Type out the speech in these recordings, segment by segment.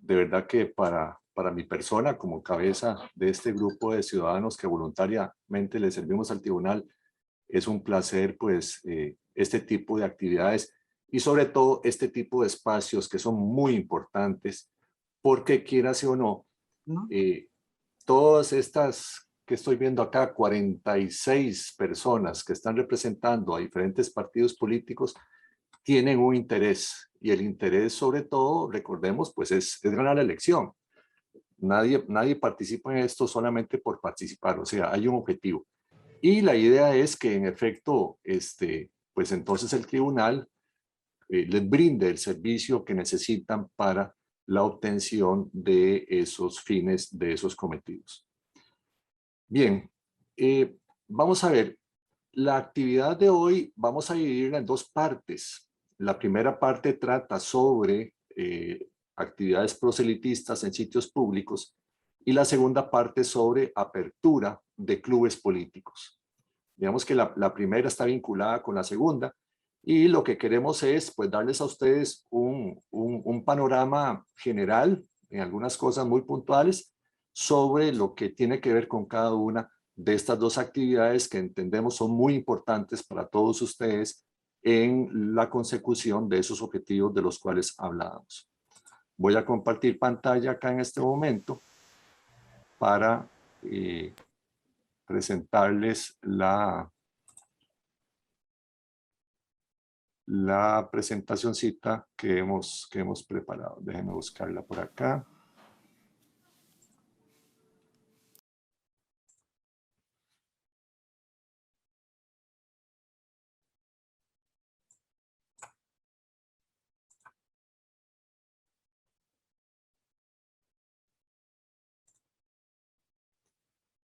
de verdad que para mi persona como cabeza de este grupo de ciudadanos que voluntariamente le servimos al tribunal, es un placer pues este tipo de actividades y sobre todo este tipo de espacios que son muy importantes porque quieras o no, ¿no? todas estas que estoy viendo acá, 46 personas que están representando a diferentes partidos políticos, tienen un interés y el interés sobre todo, recordemos, pues es ganar la elección. Nadie participa en esto solamente por participar, o sea, hay un objetivo. Y la idea es que en efecto, pues entonces el tribunal les brinde el servicio que necesitan para la obtención de esos fines, de esos cometidos. Bien, vamos a ver, la actividad de hoy vamos a dividirla en dos partes. La primera parte trata sobre actividades proselitistas en sitios públicos y la segunda parte sobre apertura de clubes políticos. Digamos que la primera está vinculada con la segunda y lo que queremos es pues darles a ustedes un panorama general en algunas cosas muy puntuales sobre lo que tiene que ver con cada una de estas dos actividades que entendemos son muy importantes para todos ustedes en la consecución de esos objetivos de los cuales hablábamos. Voy a compartir pantalla acá en este momento para presentarles la presentacioncita que hemos preparado. Déjenme buscarla por acá.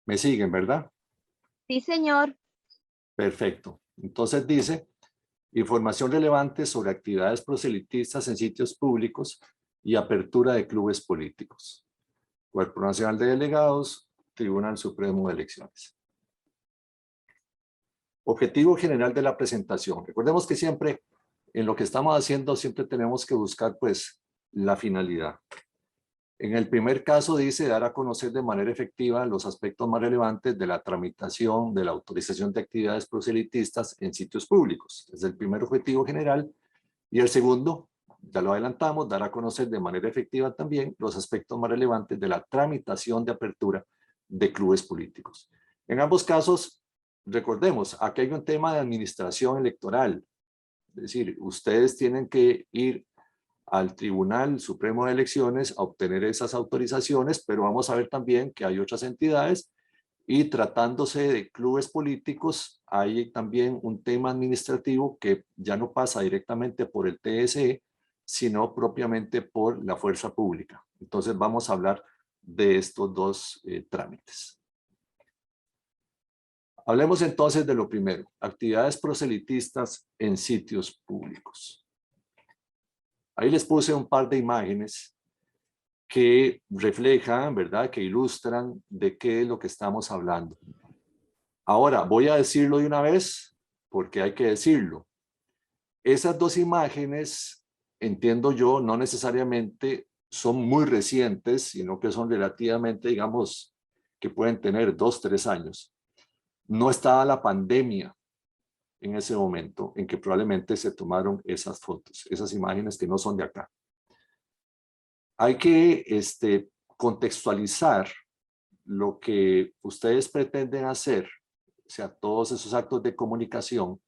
¿Me siguen, verdad? Sí, señor. Perfecto. Entonces dice, información relevante sobre actividades proselitistas en sitios públicos y apertura de clubes políticos. Cuerpo Nacional de Delegados, Tribunal Supremo de Elecciones. Objetivo general de la presentación. Recordemos que siempre en lo que estamos haciendo siempre tenemos que buscar pues la finalidad. En el primer caso dice dar a conocer de manera efectiva los aspectos más relevantes de la tramitación de la autorización de actividades proselitistas en sitios públicos. Es el primer objetivo general. Y el segundo, ya lo adelantamos, dar a conocer de manera efectiva también los aspectos más relevantes de la tramitación de apertura de clubes políticos. En ambos casos, recordemos, aquí hay un tema de administración electoral. Es decir, ustedes tienen que ir al Tribunal Supremo de Elecciones a obtener esas autorizaciones, pero vamos a ver también que hay otras entidades y tratándose de clubes políticos, hay también un tema administrativo que ya no pasa directamente por el TSE, sino propiamente por la fuerza pública. Entonces vamos a hablar de estos dos trámites. Hablemos entonces de lo primero, actividades proselitistas en sitios públicos. Ahí les puse un par de imágenes que reflejan, ¿verdad? Que ilustran de qué es lo que estamos hablando. Ahora, voy a decirlo de una vez, porque hay que decirlo. Esas dos imágenes, entiendo yo, no necesariamente son muy recientes, sino que son relativamente, digamos, que pueden tener 2, 3 años. No estaba la pandemia en ese momento en que probablemente se tomaron esas fotos, esas imágenes que no son de acá. Hay que contextualizar lo que ustedes pretenden hacer, o sea, todos esos actos de comunicación,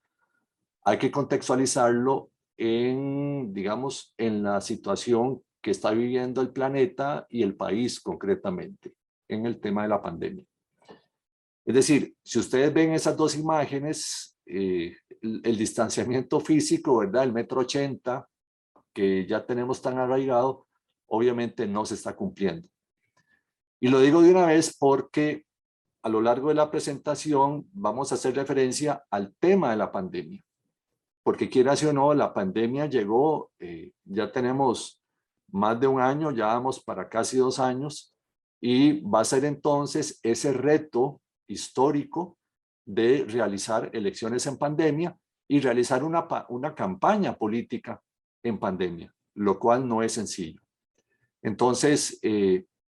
hay que contextualizarlo en, digamos, en la situación que está viviendo el planeta y el país concretamente, en el tema de la pandemia. Es decir, si ustedes ven esas dos imágenes, el distanciamiento físico, ¿verdad? El 1,80 m que ya tenemos tan arraigado, obviamente no se está cumpliendo. Y lo digo de una vez porque a lo largo de la presentación vamos a hacer referencia al tema de la pandemia. Porque quieras o no, la pandemia llegó, ya tenemos más de un año, ya vamos para casi 2 años, y va a ser entonces ese reto histórico de realizar elecciones en pandemia y realizar una campaña política en pandemia, lo cual no es sencillo. Entonces,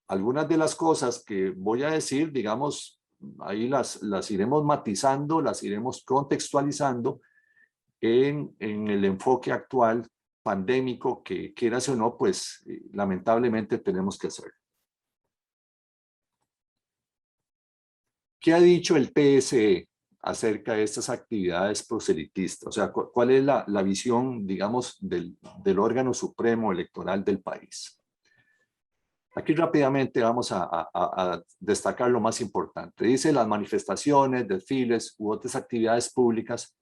algunas de las cosas que voy a decir, digamos, ahí las iremos matizando, las iremos contextualizando en el enfoque actual pandémico que, quieras o no, pues lamentablemente tenemos que hacer. ¿Qué ha dicho el TSE acerca de estas actividades proselitistas? O sea, ¿cuál es la visión, digamos, del órgano supremo electoral del país? Aquí rápidamente vamos a destacar lo más importante. Dice: las manifestaciones, desfiles u otras actividades públicas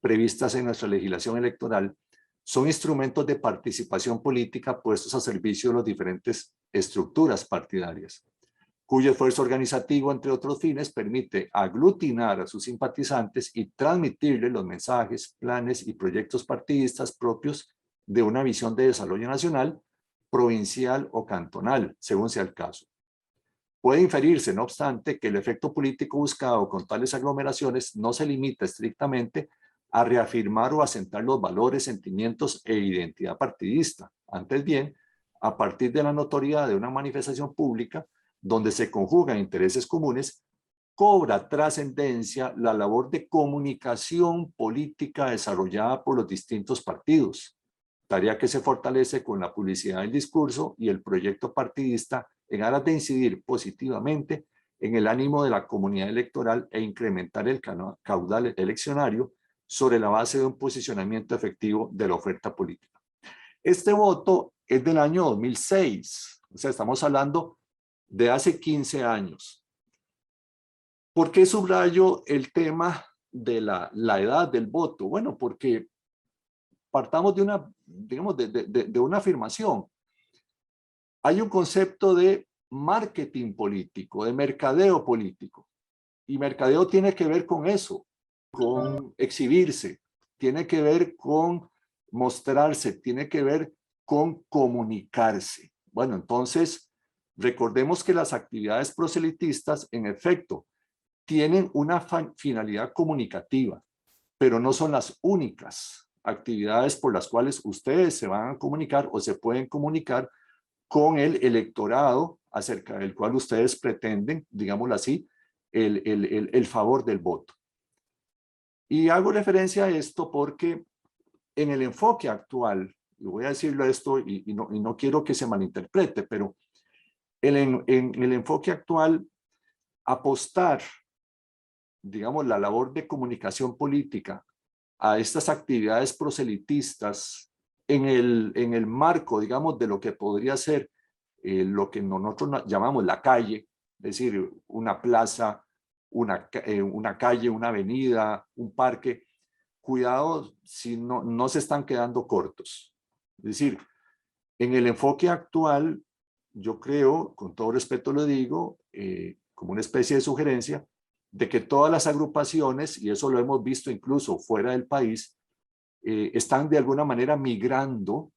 previstas en nuestra legislación electoral son instrumentos de participación política puestos a servicio de las diferentes estructuras partidarias, cuyo esfuerzo organizativo, entre otros fines, permite aglutinar a sus simpatizantes y transmitirles los mensajes, planes y proyectos partidistas propios de una visión de desarrollo nacional, provincial o cantonal, según sea el caso. Puede inferirse, no obstante, que el efecto político buscado con tales aglomeraciones no se limita estrictamente a reafirmar o asentar los valores, sentimientos e identidad partidista. Antes bien, a partir de la notoriedad de una manifestación pública, donde se conjugan intereses comunes, cobra trascendencia la labor de comunicación política desarrollada por los distintos partidos, tarea que se fortalece con la publicidad del discurso y el proyecto partidista en aras de incidir positivamente en el ánimo de la comunidad electoral e incrementar el caudal eleccionario sobre la base de un posicionamiento efectivo de la oferta política. Este voto es del año 2006, o sea, estamos hablando de hace 15 años. ¿Por qué subrayo el tema de la edad del voto? Bueno, porque partamos de una, digamos, de una afirmación. Hay un concepto de marketing político, de mercadeo político. Y mercadeo tiene que ver con eso, con exhibirse, tiene que ver con mostrarse, tiene que ver con comunicarse. Bueno, entonces, recordemos que las actividades proselitistas, en efecto, tienen una finalidad comunicativa, pero no son las únicas actividades por las cuales ustedes se van a comunicar o se pueden comunicar con el electorado acerca del cual ustedes pretenden, digámoslo así, el favor del voto. Y hago referencia a esto porque en el enfoque actual, y voy a decirlo esto y no quiero que se malinterprete, pero en el enfoque actual, apostar, digamos, la labor de comunicación política a estas actividades proselitistas en el marco, digamos, de lo que podría ser lo que nosotros llamamos la calle, es decir, una plaza, una calle, una avenida, un parque. Cuidado si no se están quedando cortos. Es decir, en el enfoque actual, yo creo, con todo respeto lo digo, como una especie de sugerencia, de que todas las agrupaciones, y eso lo hemos visto incluso fuera del país, están de alguna manera migrando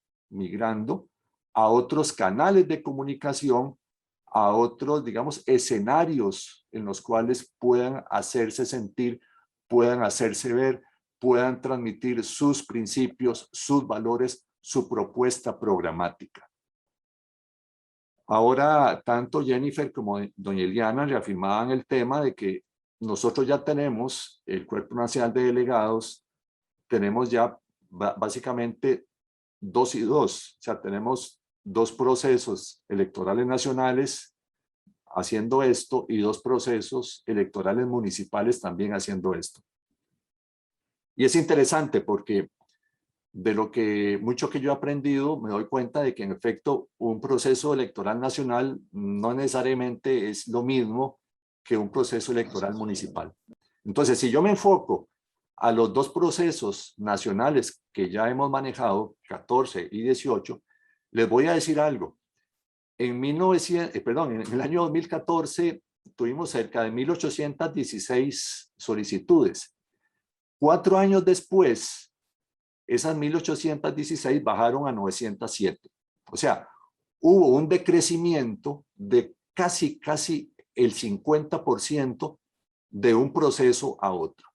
a otros canales de comunicación, a otros, digamos, escenarios en los cuales puedan hacerse sentir, puedan hacerse ver, puedan transmitir sus principios, sus valores, su propuesta programática. Ahora, tanto Jennifer como doña Eliana reafirmaban el tema de que nosotros ya tenemos el Cuerpo Nacional de Delegados, tenemos ya básicamente 2 y 2, o sea, tenemos 2 procesos electorales nacionales haciendo esto y 2 procesos electorales municipales también haciendo esto. Y es interesante porque de lo que mucho que yo he aprendido, me doy cuenta de que en efecto un proceso electoral nacional no necesariamente es lo mismo que un proceso electoral municipal. Entonces, si yo me enfoco a los 2 procesos nacionales que ya hemos manejado, 14 y 18, les voy a decir algo. En el año 2014 tuvimos cerca de 1,816 solicitudes. 4 años después, esas 1,816 bajaron a 907. O sea, hubo un decrecimiento de casi el 50% de un proceso a otro.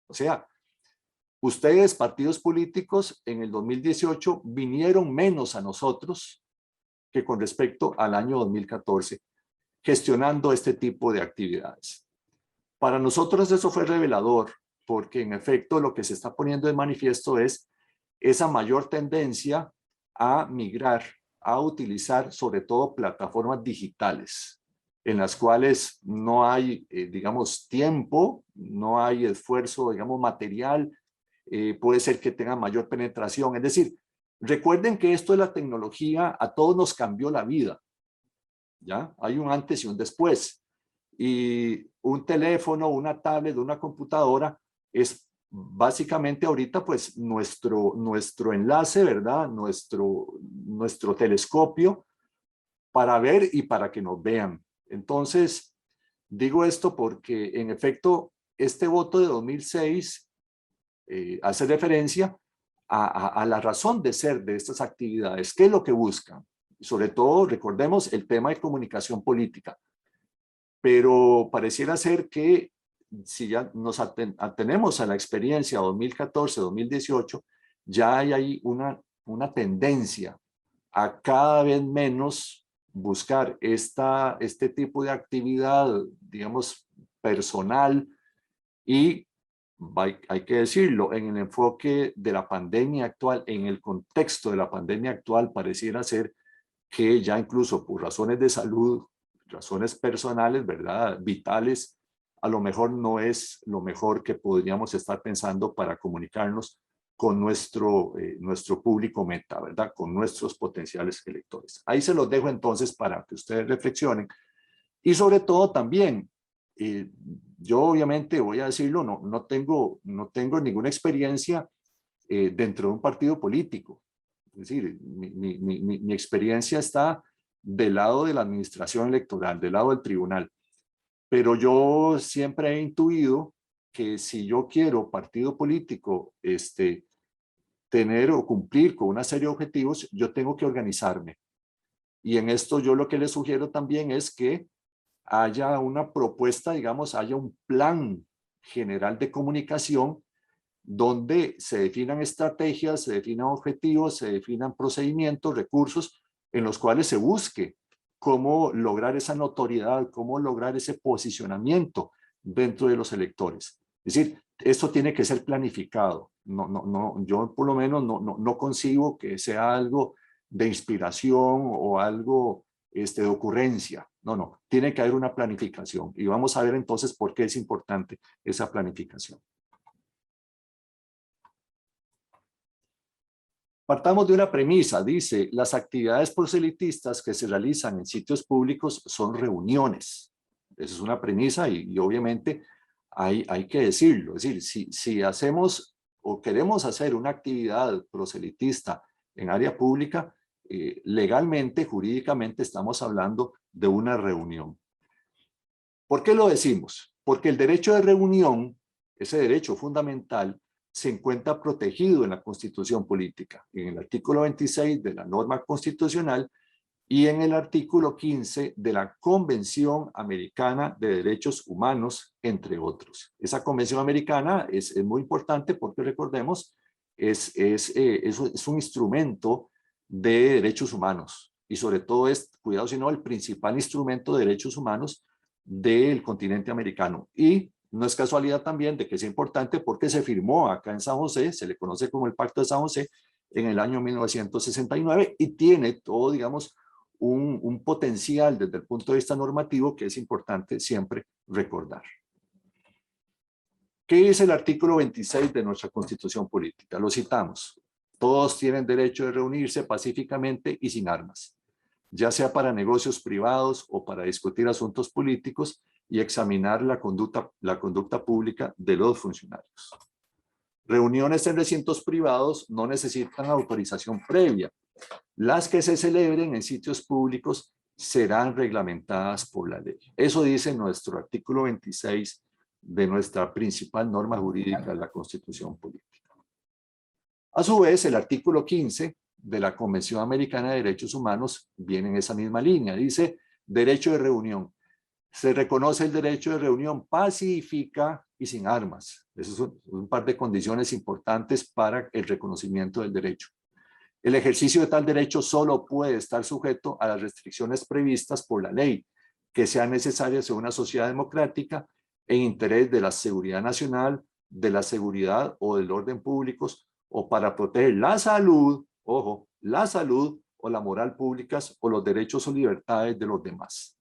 O sea, ustedes, partidos políticos, en el 2018 vinieron menos a nosotros que con respecto al año 2014, gestionando este tipo de actividades. Para nosotros eso fue revelador, porque en efecto lo que se está poniendo de manifiesto es esa mayor tendencia a migrar, a utilizar sobre todo plataformas digitales, en las cuales no hay, digamos, tiempo, no hay esfuerzo, digamos, material, puede ser que tenga mayor penetración. Es decir, recuerden que esto de la tecnología a todos nos cambió la vida, ¿ya? Hay un antes y un después. Y un teléfono, una tablet, una computadora es básicamente ahorita pues nuestro enlace, ¿verdad? Nuestro telescopio para ver y para que nos vean. Entonces, digo esto porque en efecto este voto de 2006 hace referencia a la razón de ser de estas actividades. ¿Qué es lo que buscan? Sobre todo, recordemos el tema de comunicación política. Pero pareciera ser que si ya nos atenemos a la experiencia 2014-2018, ya hay ahí una tendencia a cada vez menos buscar este tipo de actividad, digamos, personal y hay que decirlo, en el enfoque de la pandemia actual, en el contexto de la pandemia actual, pareciera ser que ya incluso por razones de salud, razones personales, ¿verdad? Vitales, a lo mejor no es lo mejor que podríamos estar pensando para comunicarnos con nuestro público meta, ¿verdad? Con nuestros potenciales electores. Ahí se los dejo entonces para que ustedes reflexionen. Y sobre todo también, yo obviamente voy a decirlo, no tengo ninguna experiencia dentro de un partido político. Es decir, mi experiencia está del lado de la administración electoral, del lado del tribunal. Pero yo siempre he intuido que si yo quiero partido político tener o cumplir con una serie de objetivos, yo tengo que organizarme. Y en esto yo lo que les sugiero también es que haya una propuesta, digamos, haya un plan general de comunicación donde se definan estrategias, se definan objetivos, se definan procedimientos, recursos en los cuales se busque cómo lograr esa notoriedad, cómo lograr ese posicionamiento dentro de los electores. Es decir, esto tiene que ser planificado. Yo por lo menos no concibo que sea algo de inspiración o algo de ocurrencia. No, tiene que haber una planificación. Y vamos a ver entonces por qué es importante esa planificación. Partamos de una premisa, dice, las actividades proselitistas que se realizan en sitios públicos son reuniones. Esa es una premisa y obviamente hay que decirlo. Es decir, si hacemos o queremos hacer una actividad proselitista en área pública, legalmente, jurídicamente estamos hablando de una reunión. ¿Por qué lo decimos? Porque el derecho de reunión, ese derecho fundamental, se encuentra protegido en la Constitución Política, en el artículo 26 de la norma constitucional y en el artículo 15 de la Convención Americana de Derechos Humanos, entre otros. Esa Convención Americana es muy importante porque, recordemos, es un instrumento de derechos humanos y sobre todo es, cuidado si no, el principal instrumento de derechos humanos del continente americano. Y no es casualidad también de que es importante porque se firmó acá en San José, se le conoce como el Pacto de San José, en el año 1969 y tiene todo, digamos, un potencial desde el punto de vista normativo que es importante siempre recordar. ¿Qué dice el artículo 26 de nuestra Constitución Política? Lo citamos. Todos tienen derecho de reunirse pacíficamente y sin armas, ya sea para negocios privados o para discutir asuntos políticos y examinar la conducta pública de los funcionarios. Reuniones en recintos privados no necesitan autorización previa. Las que se celebren en sitios públicos serán reglamentadas por la ley. Eso dice nuestro artículo 26 de nuestra principal norma jurídica, la Constitución Política. A su vez, el artículo 15 de la Convención Americana de Derechos Humanos viene en esa misma línea. Dice, derecho de reunión. Se reconoce el derecho de reunión pacífica y sin armas. Esos son un par de condiciones importantes para el reconocimiento del derecho. El ejercicio de tal derecho solo puede estar sujeto a las restricciones previstas por la ley, que sean necesarias en una sociedad democrática en interés de la seguridad nacional, de la seguridad o del orden públicos, o para proteger la salud, ojo, la salud o la moral públicas o los derechos o libertades de los demás.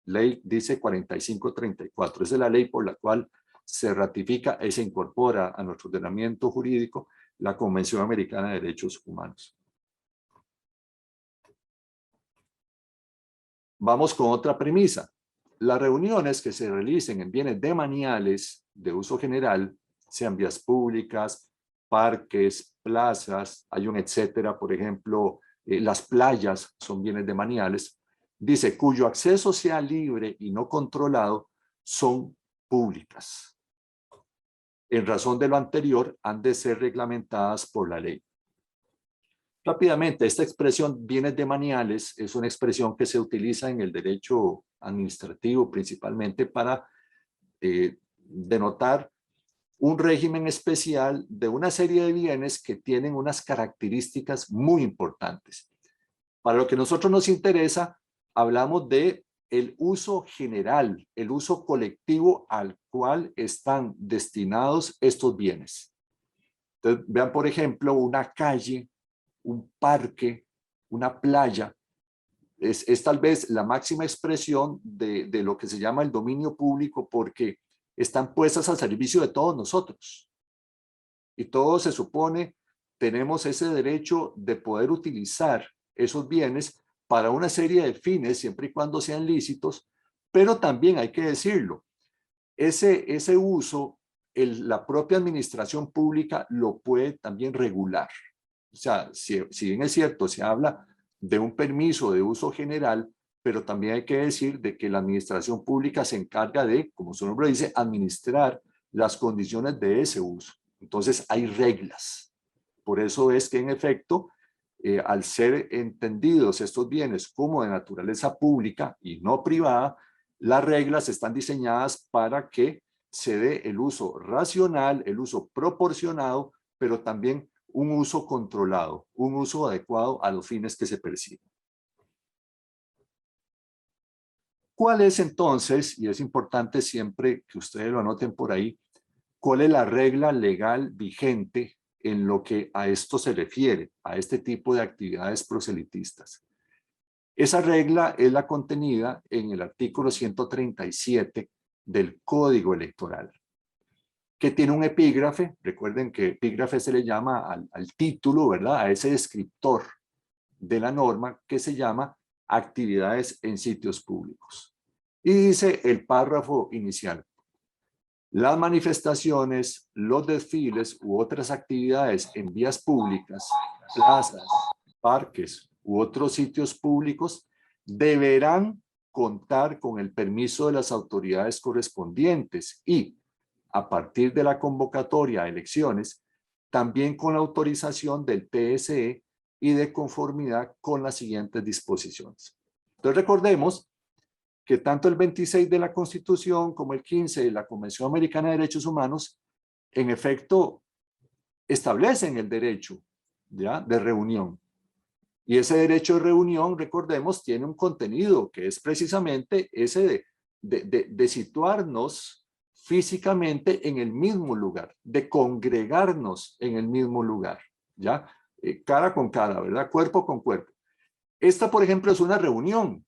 Ley dice 4534. Esa es la ley por la cual se ratifica y se incorpora a nuestro ordenamiento jurídico la Convención Americana de Derechos Humanos. Vamos con otra premisa. Las reuniones que se realicen en bienes demaniales de uso general, sean vías públicas, parques, plazas, hay un etcétera, por ejemplo, las playas son bienes demaniales, dice, cuyo acceso sea libre y no controlado, son públicas. En razón de lo anterior, han de ser reglamentadas por la ley. Rápidamente, esta expresión bienes demaniales es una expresión que se utiliza en el derecho administrativo principalmente para denotar un régimen especial de una serie de bienes que tienen unas características muy importantes. Para lo que a nosotros nos interesa, hablamos de el uso general, el uso colectivo al cual están destinados estos bienes. Entonces, vean, por ejemplo, una calle, un parque, una playa, es tal vez la máxima expresión de lo que se llama el dominio público porque están puestas al servicio de todos nosotros. Y todos se supone tenemos ese derecho de poder utilizar esos bienes para una serie de fines, siempre y cuando sean lícitos, pero también hay que decirlo, ese uso, la propia administración pública lo puede también regular. O sea, si bien es cierto, se habla de un permiso de uso general, pero también hay que decir de que la administración pública se encarga de, como su nombre dice, administrar las condiciones de ese uso. Entonces hay reglas. Por eso es que en efecto, al ser entendidos estos bienes como de naturaleza pública y no privada, las reglas están diseñadas para que se dé el uso racional, el uso proporcionado, pero también un uso controlado, un uso adecuado a los fines que se persiguen. ¿Cuál es entonces, y es importante siempre que ustedes lo anoten por ahí, cuál es la regla legal vigente en lo que a esto se refiere, a este tipo de actividades proselitistas? Esa regla es la contenida en el artículo 137 del Código Electoral, que tiene un epígrafe. Recuerden que epígrafe se le llama al título, ¿verdad? A ese descriptor de la norma que se llama actividades en sitios públicos. Y dice el párrafo inicial: las manifestaciones, los desfiles u otras actividades en vías públicas, plazas, parques u otros sitios públicos deberán contar con el permiso de las autoridades correspondientes y, a partir de la convocatoria a elecciones, también con la autorización del TSE y de conformidad con las siguientes disposiciones. Entonces recordemos que tanto el 26 de la Constitución como el 15 de la Convención Americana de Derechos Humanos, en efecto, establecen el derecho, ¿ya?, de reunión. Y ese derecho de reunión, recordemos, tiene un contenido que es precisamente ese de situarnos físicamente en el mismo lugar, de congregarnos en el mismo lugar, ¿ya? Cara con cara, ¿verdad? Cuerpo con cuerpo. Esta, por ejemplo, es una reunión,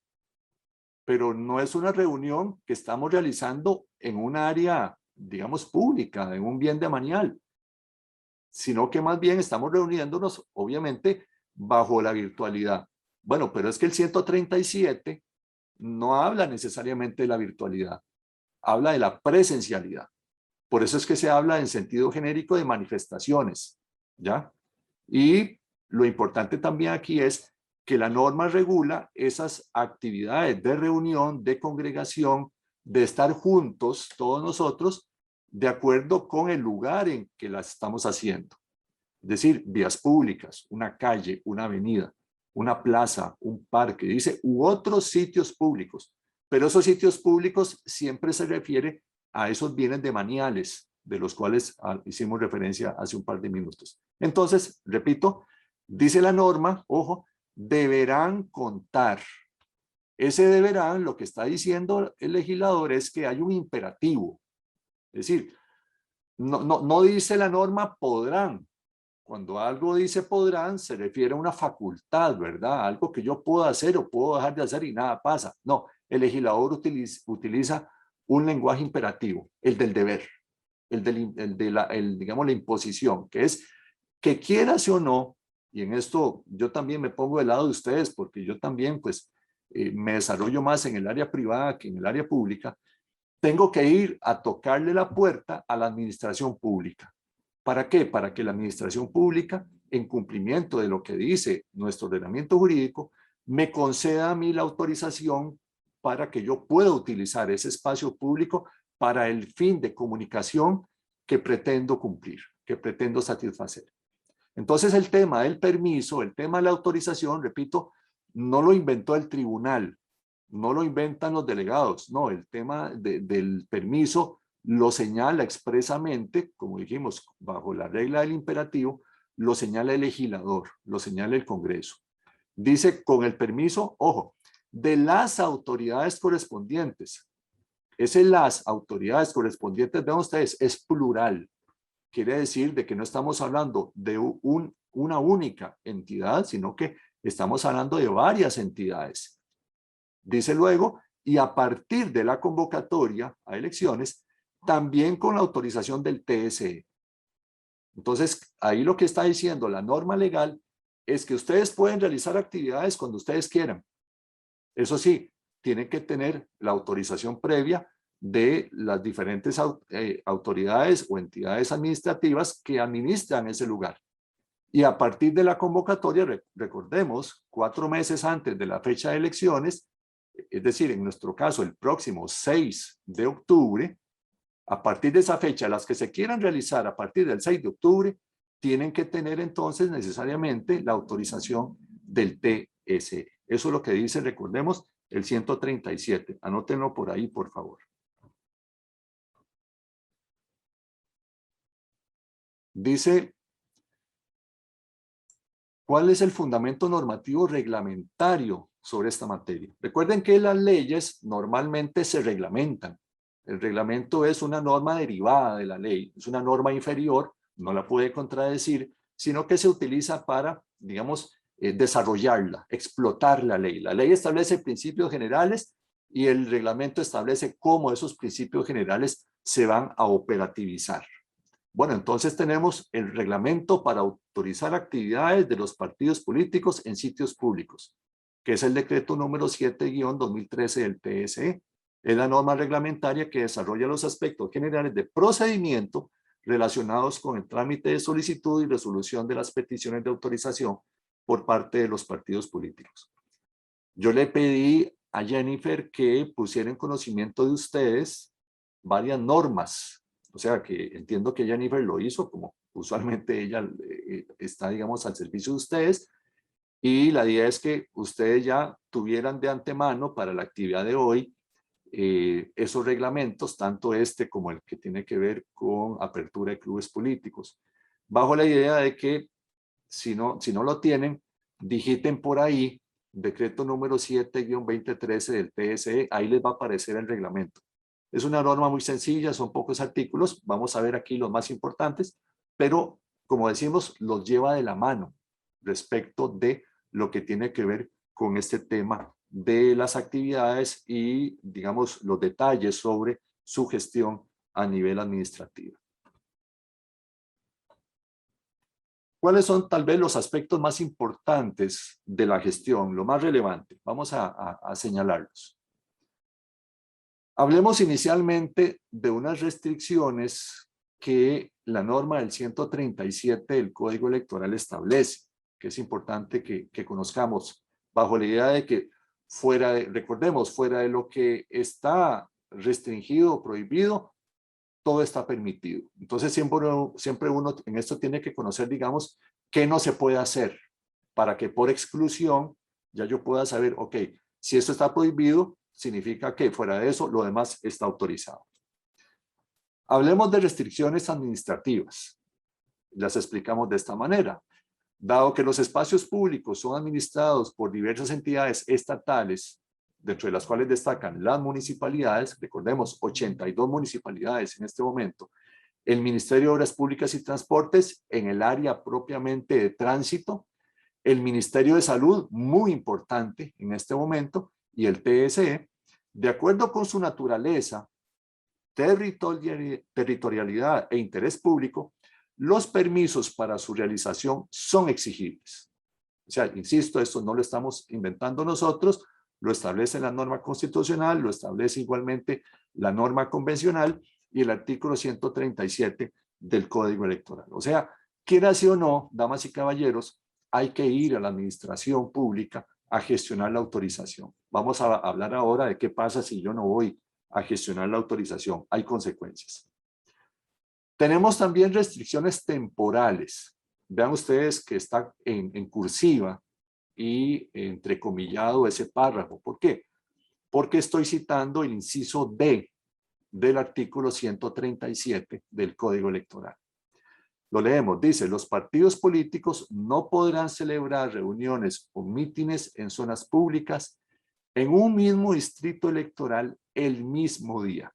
pero no es una reunión que estamos realizando en un área, digamos, pública, en un bien demanial, sino que más bien estamos reuniéndonos, obviamente, bajo la virtualidad. Bueno, pero es que el 137 no habla necesariamente de la virtualidad, habla de la presencialidad. Por eso es que se habla en sentido genérico de manifestaciones, ¿ya? Y lo importante también aquí es que la norma regula esas actividades de reunión, de congregación, de estar juntos todos nosotros, de acuerdo con el lugar en que las estamos haciendo. Es decir, vías públicas, una calle, una avenida, una plaza, un parque, dice, u otros sitios públicos. Pero esos sitios públicos siempre se refiere a esos bienes demaniales, de los cuales hicimos referencia hace un par de minutos. Entonces, repito, Dice la norma, ojo, deberán contar. Ese deberán, lo que está diciendo el legislador es que hay un imperativo. Es decir, no dice la norma podrán. Cuando algo dice podrán, se refiere a una facultad, ¿verdad? Algo que yo puedo hacer o puedo dejar de hacer y nada pasa. No, el legislador utiliza un lenguaje imperativo, el del deber, digamos, la imposición, que es que quieras o no, y en esto yo también me pongo del lado de ustedes, porque yo también, pues, me desarrollo más en el área privada que en el área pública, tengo que ir a tocarle la puerta a la administración pública. ¿Para qué? Para que la administración pública, en cumplimiento de lo que dice nuestro ordenamiento jurídico, me conceda a mí la autorización para que yo pueda utilizar ese espacio público para el fin de comunicación que pretendo cumplir, que pretendo satisfacer. Entonces el tema del permiso, el tema de la autorización, repito, no lo inventó el tribunal, no lo inventan los delegados, no, el tema del permiso lo señala expresamente, como dijimos, bajo la regla del imperativo, lo señala el legislador, lo señala el Congreso. Dice con el permiso, ojo, de las autoridades correspondientes. Ese las autoridades correspondientes, vean ustedes, es plural. Quiere decir de que no estamos hablando de una única entidad, sino que estamos hablando de varias entidades. Dice luego, y a partir de la convocatoria a elecciones, también con la autorización del TSE. Entonces, ahí lo que está diciendo la norma legal es que ustedes pueden realizar actividades cuando ustedes quieran. Eso sí, tienen que tener la autorización previa de las diferentes autoridades o entidades administrativas que administran ese lugar. Y a partir de la convocatoria, recordemos, 4 meses antes de la fecha de elecciones, es decir, en nuestro caso, el próximo 6 de octubre, a partir de esa fecha, las que se quieran realizar a partir del 6 de octubre, tienen que tener entonces necesariamente la autorización del TSE. Eso es lo que dice, recordemos, el 137. Anótenlo por ahí, por favor. Dice, ¿cuál es el fundamento normativo reglamentario sobre esta materia? Recuerden que las leyes normalmente se reglamentan. El reglamento es una norma derivada de la ley, es una norma inferior, no la puede contradecir, sino que se utiliza para, digamos, desarrollarla, explotar la ley. La ley establece principios generales y el reglamento establece cómo esos principios generales se van a operativizar. Bueno, entonces tenemos el reglamento para autorizar actividades de los partidos políticos en sitios públicos, que es el decreto número 7-2013 del TSE. Es la norma reglamentaria que desarrolla los aspectos generales de procedimiento relacionados con el trámite de solicitud y resolución de las peticiones de autorización por parte de los partidos políticos. Yo le pedí a Jennifer que pusiera en conocimiento de ustedes varias normas. O sea, que entiendo que Jennifer lo hizo, como usualmente ella está, digamos, al servicio de ustedes. Y la idea es que ustedes ya tuvieran de antemano para la actividad de hoy esos reglamentos, tanto este como el que tiene que ver con apertura de clubes políticos, bajo la idea de que si no lo tienen, digiten por ahí decreto número 7-2013 del TSE, ahí les va a aparecer el reglamento. Es una norma muy sencilla, son pocos artículos, vamos a ver aquí los más importantes, pero como decimos, los lleva de la mano respecto de lo que tiene que ver con este tema de las actividades y, digamos, los detalles sobre su gestión a nivel administrativo. ¿Cuáles son tal vez los aspectos más importantes de la gestión, lo más relevante? Vamos a señalarlos. Hablemos inicialmente de unas restricciones que la norma del 137 del Código Electoral establece, que es importante que conozcamos, bajo la idea de que recordemos, fuera de lo que está restringido o prohibido, todo está permitido. Entonces siempre uno en esto tiene que conocer, digamos, qué no se puede hacer para que por exclusión ya yo pueda saber, ok, si esto está prohibido, significa que fuera de eso lo demás está autorizado. Hablemos de restricciones administrativas. Las explicamos de esta manera. Dado que los espacios públicos son administrados por diversas entidades estatales, dentro de las cuales destacan las municipalidades, recordemos 82 municipalidades en este momento, el Ministerio de Obras Públicas y Transportes en el área propiamente de tránsito, el Ministerio de Salud, muy importante en este momento, y el TSE, de acuerdo con su naturaleza, territorialidad e interés público, los permisos para su realización son exigibles. O sea, insisto, esto no lo estamos inventando nosotros, lo establece la norma constitucional, lo establece igualmente la norma convencional y el artículo 137 del Código Electoral. O sea, quiera sí o no, damas y caballeros, hay que ir a la administración pública a gestionar la autorización. Vamos a hablar ahora de qué pasa si yo no voy a gestionar la autorización. Hay consecuencias. Tenemos también restricciones temporales. Vean ustedes que está en cursiva y entrecomillado ese párrafo. ¿Por qué? Porque estoy citando el inciso D del artículo 137 del Código Electoral. Lo leemos, dice, los partidos políticos no podrán celebrar reuniones o mítines en zonas públicas en un mismo distrito electoral el mismo día.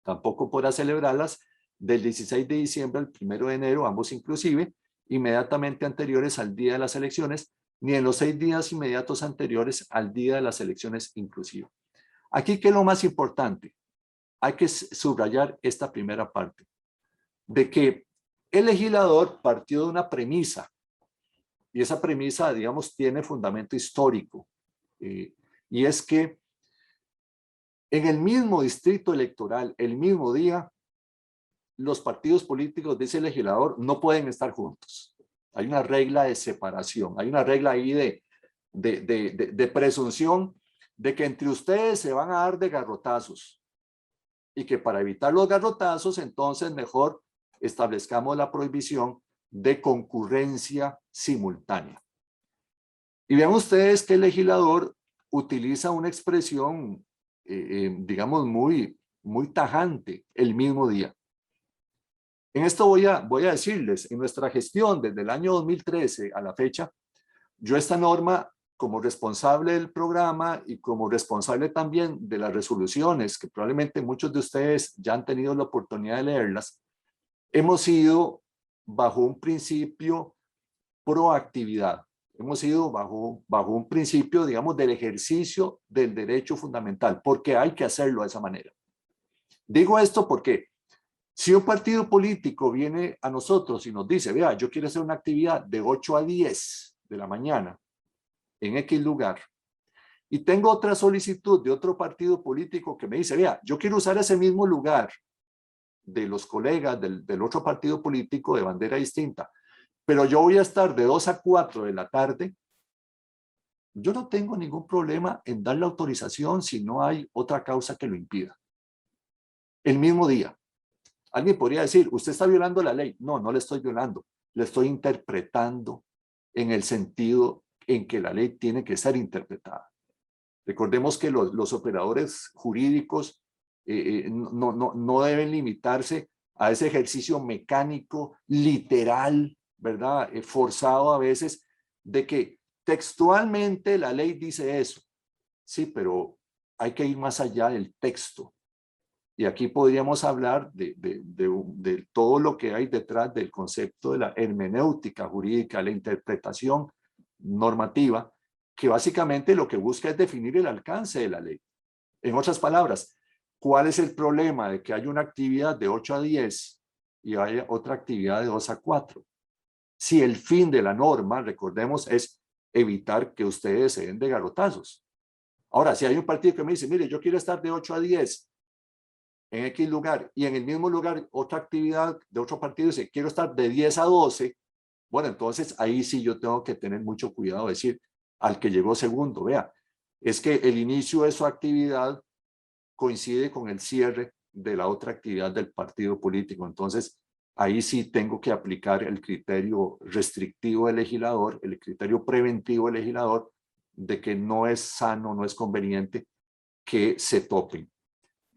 Tampoco podrá celebrarlas del 16 de diciembre al 1 de enero, ambos inclusive, inmediatamente anteriores al día de las elecciones, ni en los 6 días inmediatos anteriores al día de las elecciones inclusive. Aquí, ¿qué es lo más importante? Hay que subrayar esta primera parte, de que el legislador partió de una premisa, y esa premisa, digamos, tiene fundamento histórico, y es que en el mismo distrito electoral, el mismo día, los partidos políticos de ese legislador no pueden estar juntos. Hay una regla de separación, hay una regla ahí de presunción de que entre ustedes se van a dar de garrotazos y que para evitar los garrotazos, entonces mejor establezcamos la prohibición de concurrencia simultánea. Y vean ustedes que el legislador utiliza una expresión, digamos, muy tajante, el mismo día. En esto voy a decirles, en nuestra gestión desde el año 2013 a la fecha, yo esta norma, como responsable del programa y como responsable también de las resoluciones, que probablemente muchos de ustedes ya han tenido la oportunidad de leerlas, hemos ido bajo un principio proactividad. Hemos ido bajo un principio, digamos, del ejercicio del derecho fundamental, porque hay que hacerlo de esa manera. Digo esto porque si un partido político viene a nosotros y nos dice, vea, yo quiero hacer una actividad de 8 a 10 de la mañana en X lugar, y tengo otra solicitud de otro partido político que me dice, vea, yo quiero usar ese mismo lugar de los colegas del otro partido político de bandera distinta, pero yo voy a estar de 2 a 4 de la tarde, yo no tengo ningún problema en dar la autorización si no hay otra causa que lo impida. El mismo día. Alguien podría decir, usted está violando la ley. No, no le estoy violando. Le estoy interpretando en el sentido en que la ley tiene que ser interpretada. Recordemos que los operadores jurídicos no deben limitarse a ese ejercicio mecánico, literal, ¿verdad? Forzado a veces, de que textualmente la ley dice eso. Sí, pero hay que ir más allá del texto. Y aquí podríamos hablar de todo lo que hay detrás del concepto de la hermenéutica jurídica, la interpretación normativa, que básicamente lo que busca es definir el alcance de la ley. En otras palabras, ¿cuál es el problema de que hay una actividad de 8 a 10 y hay otra actividad de 2 a 4? Si el fin de la norma, recordemos, es evitar que ustedes se den de garrotazos. Ahora, si hay un partido que me dice, mire, yo quiero estar de 8 a 10 en X lugar y en el mismo lugar otra actividad de otro partido dice, quiero estar de 10 a 12, bueno, entonces ahí sí yo tengo que tener mucho cuidado, decir, al que llegó segundo, vea, es que el inicio de su actividad coincide con el cierre de la otra actividad del partido político. Entonces, ahí sí tengo que aplicar el criterio restrictivo del legislador, el criterio preventivo del legislador, de que no es sano, no es conveniente que se topen.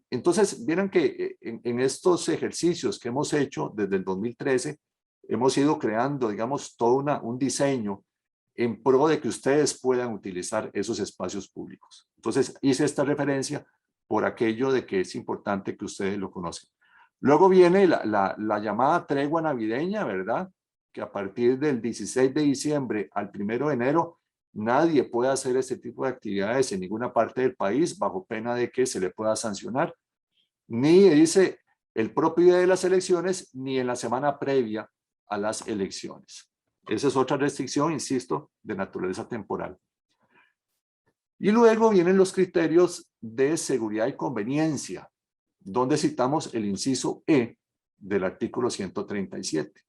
Entonces, vieran que en estos ejercicios que hemos hecho desde el 2013, hemos ido creando, digamos, todo un diseño en pro de que ustedes puedan utilizar esos espacios públicos. Entonces, hice esta referencia por aquello de que es importante que ustedes lo conozcan. Luego viene la llamada tregua navideña, ¿verdad? Que a partir del 16 de diciembre al 1 de enero, nadie puede hacer este tipo de actividades en ninguna parte del país bajo pena de que se le pueda sancionar. Ni dice el propio día de las elecciones, ni en la semana previa a las elecciones. Esa es otra restricción, insisto, de naturaleza temporal. Y luego vienen los criterios de seguridad y conveniencia, donde citamos el inciso E del artículo 137.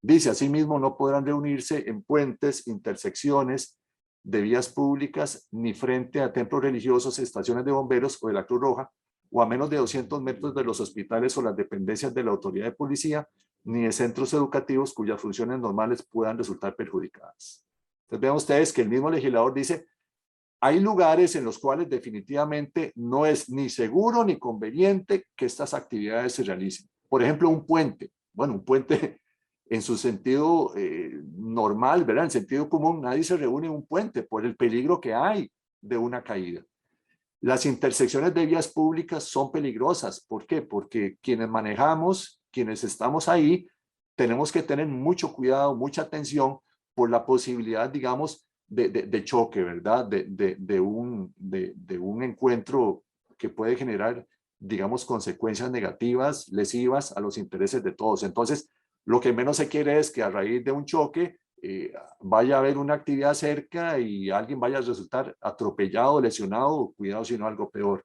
Dice, asimismo, no podrán reunirse en puentes, intersecciones de vías públicas, ni frente a templos religiosos, estaciones de bomberos o de la Cruz Roja, o a menos de 200 metros de los hospitales o las dependencias de la autoridad de policía, ni de centros educativos cuyas funciones normales puedan resultar perjudicadas. Entonces vean ustedes que el mismo legislador dice, hay lugares en los cuales definitivamente no es ni seguro ni conveniente que estas actividades se realicen. Por ejemplo, un puente. Bueno, un puente en su sentido normal, ¿verdad? En sentido común, nadie se reúne en un puente por el peligro que hay de una caída. Las intersecciones de vías públicas son peligrosas. ¿Por qué? Porque quienes manejamos, quienes estamos ahí, tenemos que tener mucho cuidado, mucha atención por la posibilidad, digamos, de choque, ¿verdad? De un encuentro que puede generar, digamos, consecuencias negativas, lesivas a los intereses de todos. Entonces, lo que menos se quiere es que a raíz de un choque vaya a haber una actividad cerca y alguien vaya a resultar atropellado, lesionado, cuidado si no algo peor.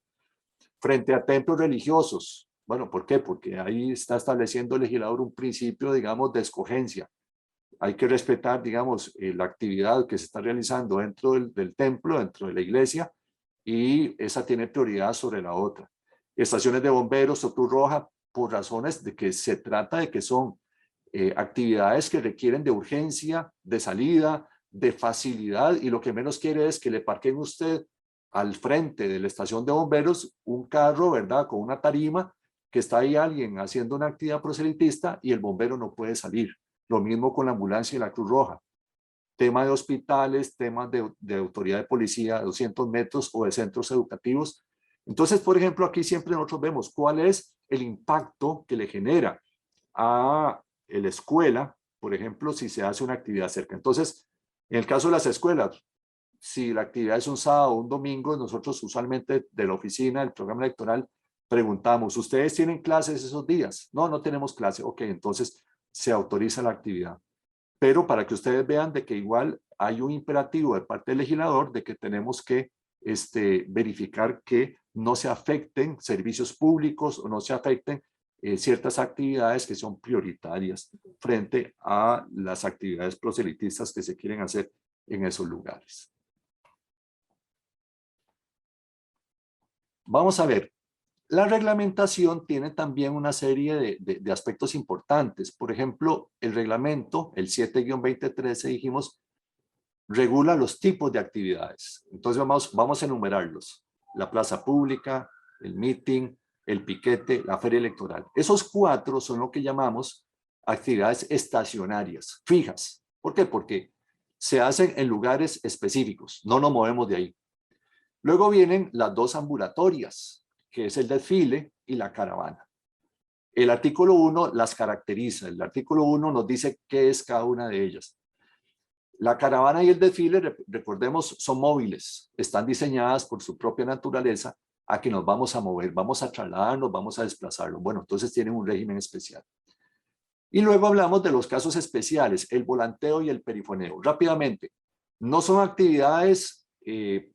Frente a templos religiosos, bueno, ¿por qué? Porque ahí está estableciendo el legislador un principio, digamos, de escogencia. Hay que respetar, digamos, la actividad que se está realizando dentro del templo, dentro de la iglesia, y esa tiene prioridad sobre la otra. Estaciones de bomberos o Cruz Roja, por razones de que se trata de que son actividades que requieren de urgencia, de salida, de facilidad, y lo que menos quiere es que le parquen usted al frente de la estación de bomberos un carro, ¿verdad? Con una tarima, que está ahí alguien haciendo una actividad proselitista y el bombero no puede salir. Lo mismo con la ambulancia y la Cruz Roja. Tema de hospitales, temas de autoridad de policía, 200 metros o de centros educativos. Entonces, por ejemplo, aquí siempre nosotros vemos cuál es el impacto que le genera a la escuela, por ejemplo, si se hace una actividad cerca. Entonces, en el caso de las escuelas, si la actividad es un sábado o un domingo, nosotros usualmente de la oficina, del programa electoral, preguntamos, ¿ustedes tienen clases esos días? No, no tenemos clase. Ok, entonces se autoriza la actividad. Pero para que ustedes vean de que igual hay un imperativo de parte del legislador de que tenemos que verificar que no se afecten servicios públicos o no se afecten ciertas actividades que son prioritarias frente a las actividades proselitistas que se quieren hacer en esos lugares. Vamos a ver, la reglamentación tiene también una serie de aspectos importantes. Por ejemplo, el reglamento, el 7-2013, dijimos, regula los tipos de actividades. Entonces vamos a enumerarlos. La plaza pública, el meeting, el piquete, la feria electoral. Esos 4 son lo que llamamos actividades estacionarias, fijas. ¿Por qué? Porque se hacen en lugares específicos, no nos movemos de ahí. Luego vienen las 2 ambulatorias, que es el desfile y la caravana. El artículo 1 las caracteriza. El artículo 1 nos dice qué es cada una de ellas. La caravana y el desfile, recordemos, son móviles, están diseñadas por su propia naturaleza a que nos vamos a mover, vamos a trasladarnos, vamos a desplazarnos. Bueno, entonces tienen un régimen especial. Y luego hablamos de los casos especiales, el volanteo y el perifoneo. Rápidamente, no son actividades que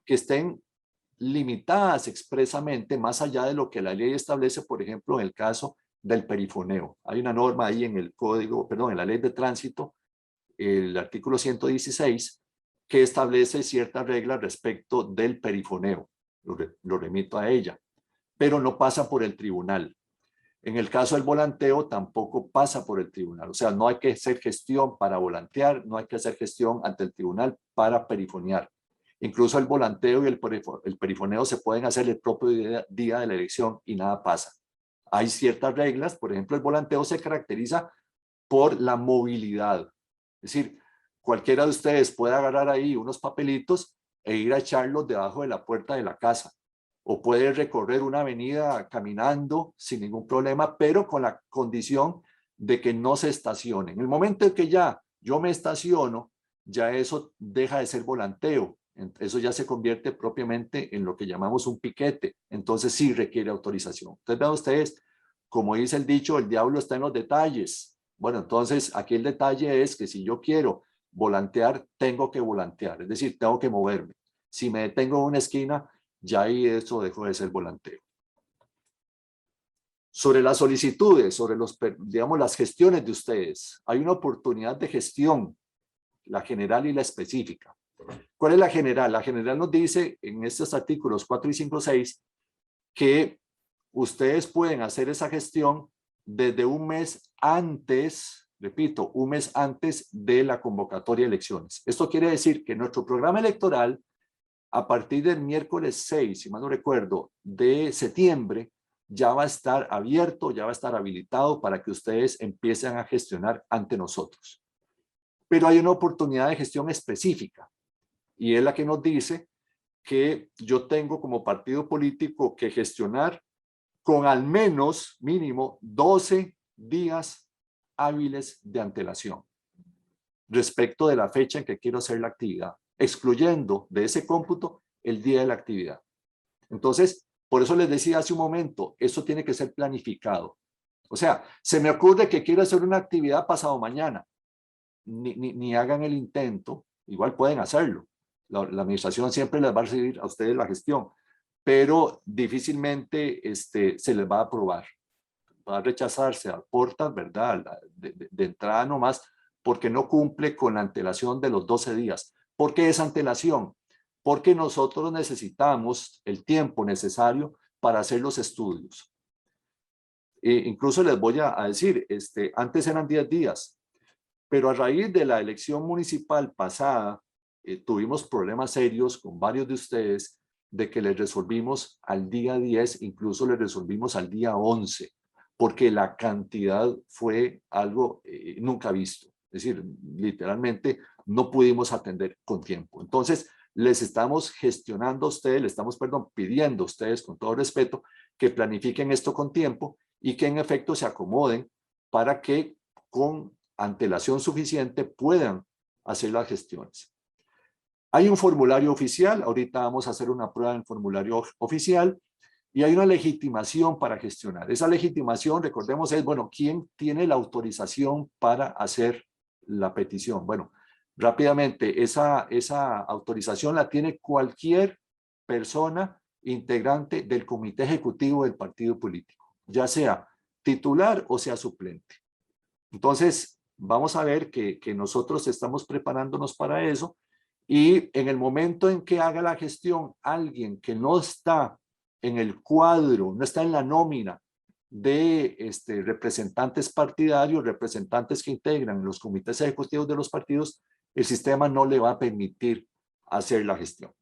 estén limitadas expresamente más allá de lo que la ley establece, por ejemplo, en el caso del perifoneo. Hay una norma ahí en el código, perdón, en la ley de tránsito, el artículo 116, que establece ciertas reglas respecto del perifoneo. Lo remito a ella, pero no pasa por el tribunal. En el caso del volanteo tampoco pasa por el tribunal. O sea, no hay que hacer gestión para volantear, no hay que hacer gestión ante el tribunal para perifonear. Incluso el volanteo y el perifoneo se pueden hacer el propio día de la elección y nada pasa. Hay ciertas reglas, por ejemplo, el volanteo se caracteriza por la movilidad. Es decir, cualquiera de ustedes puede agarrar ahí unos papelitos e ir a echarlos debajo de la puerta de la casa. O puede recorrer una avenida caminando sin ningún problema, pero con la condición de que no se estacione. En el momento en que ya yo me estaciono, ya eso deja de ser volanteo. Eso ya se convierte propiamente en lo que llamamos un piquete. Entonces sí requiere autorización. Entonces vean ustedes, como dice el dicho, el diablo está en los detalles. Bueno, entonces aquí el detalle es que si yo quiero volantear, tengo que volantear. Es decir, tengo que moverme. Si me detengo en una esquina, ya ahí eso dejó de ser volanteo. Sobre las solicitudes, sobre digamos, las gestiones de ustedes, hay una oportunidad de gestión, la general y la específica. ¿Cuál es la general? La general nos dice en estos artículos 4 y 5, 6, que ustedes pueden hacer esa gestión desde un mes antes, repito, un mes antes de la convocatoria de elecciones. Esto quiere decir que nuestro programa electoral, a partir del miércoles 6, si mal no recuerdo, de septiembre, ya va a estar abierto, ya va a estar habilitado para que ustedes empiecen a gestionar ante nosotros. Pero hay una oportunidad de gestión específica y es la que nos dice que yo tengo como partido político que gestionar con al menos mínimo 12 días hábiles de antelación respecto de la fecha en que quiero hacer la actividad, excluyendo de ese cómputo el día de la actividad. Entonces, por eso les decía hace un momento, eso tiene que ser planificado. O sea, se me ocurre que quiero hacer una actividad pasado mañana. Ni hagan el intento, igual pueden hacerlo. La administración siempre les va a recibir a ustedes la gestión, pero difícilmente se les va a aprobar. Va a rechazarse a puertas, ¿verdad? De entrada nomás, porque no cumple con la antelación de los 12 días. ¿Por qué esa antelación? Porque nosotros necesitamos el tiempo necesario para hacer los estudios. Incluso les voy a decir, antes eran 10 días, pero a raíz de la elección municipal pasada, tuvimos problemas serios con varios de ustedes de que les resolvimos al día 10, incluso les resolvimos al día 11, porque la cantidad fue algo nunca visto. Es decir, literalmente no pudimos atender con tiempo. Entonces, les estamos gestionando a ustedes, les estamos, pidiendo a ustedes con todo respeto que planifiquen esto con tiempo y que en efecto se acomoden para que con antelación suficiente puedan hacer las gestiones. Hay un formulario oficial, ahorita vamos a hacer una prueba en formulario oficial y hay una legitimación para gestionar. Esa legitimación, recordemos, es, bueno, ¿quién tiene la autorización para hacer la petición? Bueno, rápidamente, esa autorización la tiene cualquier persona integrante del comité ejecutivo del partido político, ya sea titular o sea suplente. Entonces, vamos a ver que nosotros estamos preparándonos para eso y en el momento en que haga la gestión alguien que no está en el cuadro, no está en la nómina de representantes partidarios, representantes que integran los comités ejecutivos de los partidos, el sistema no le va a permitir hacer la gestión.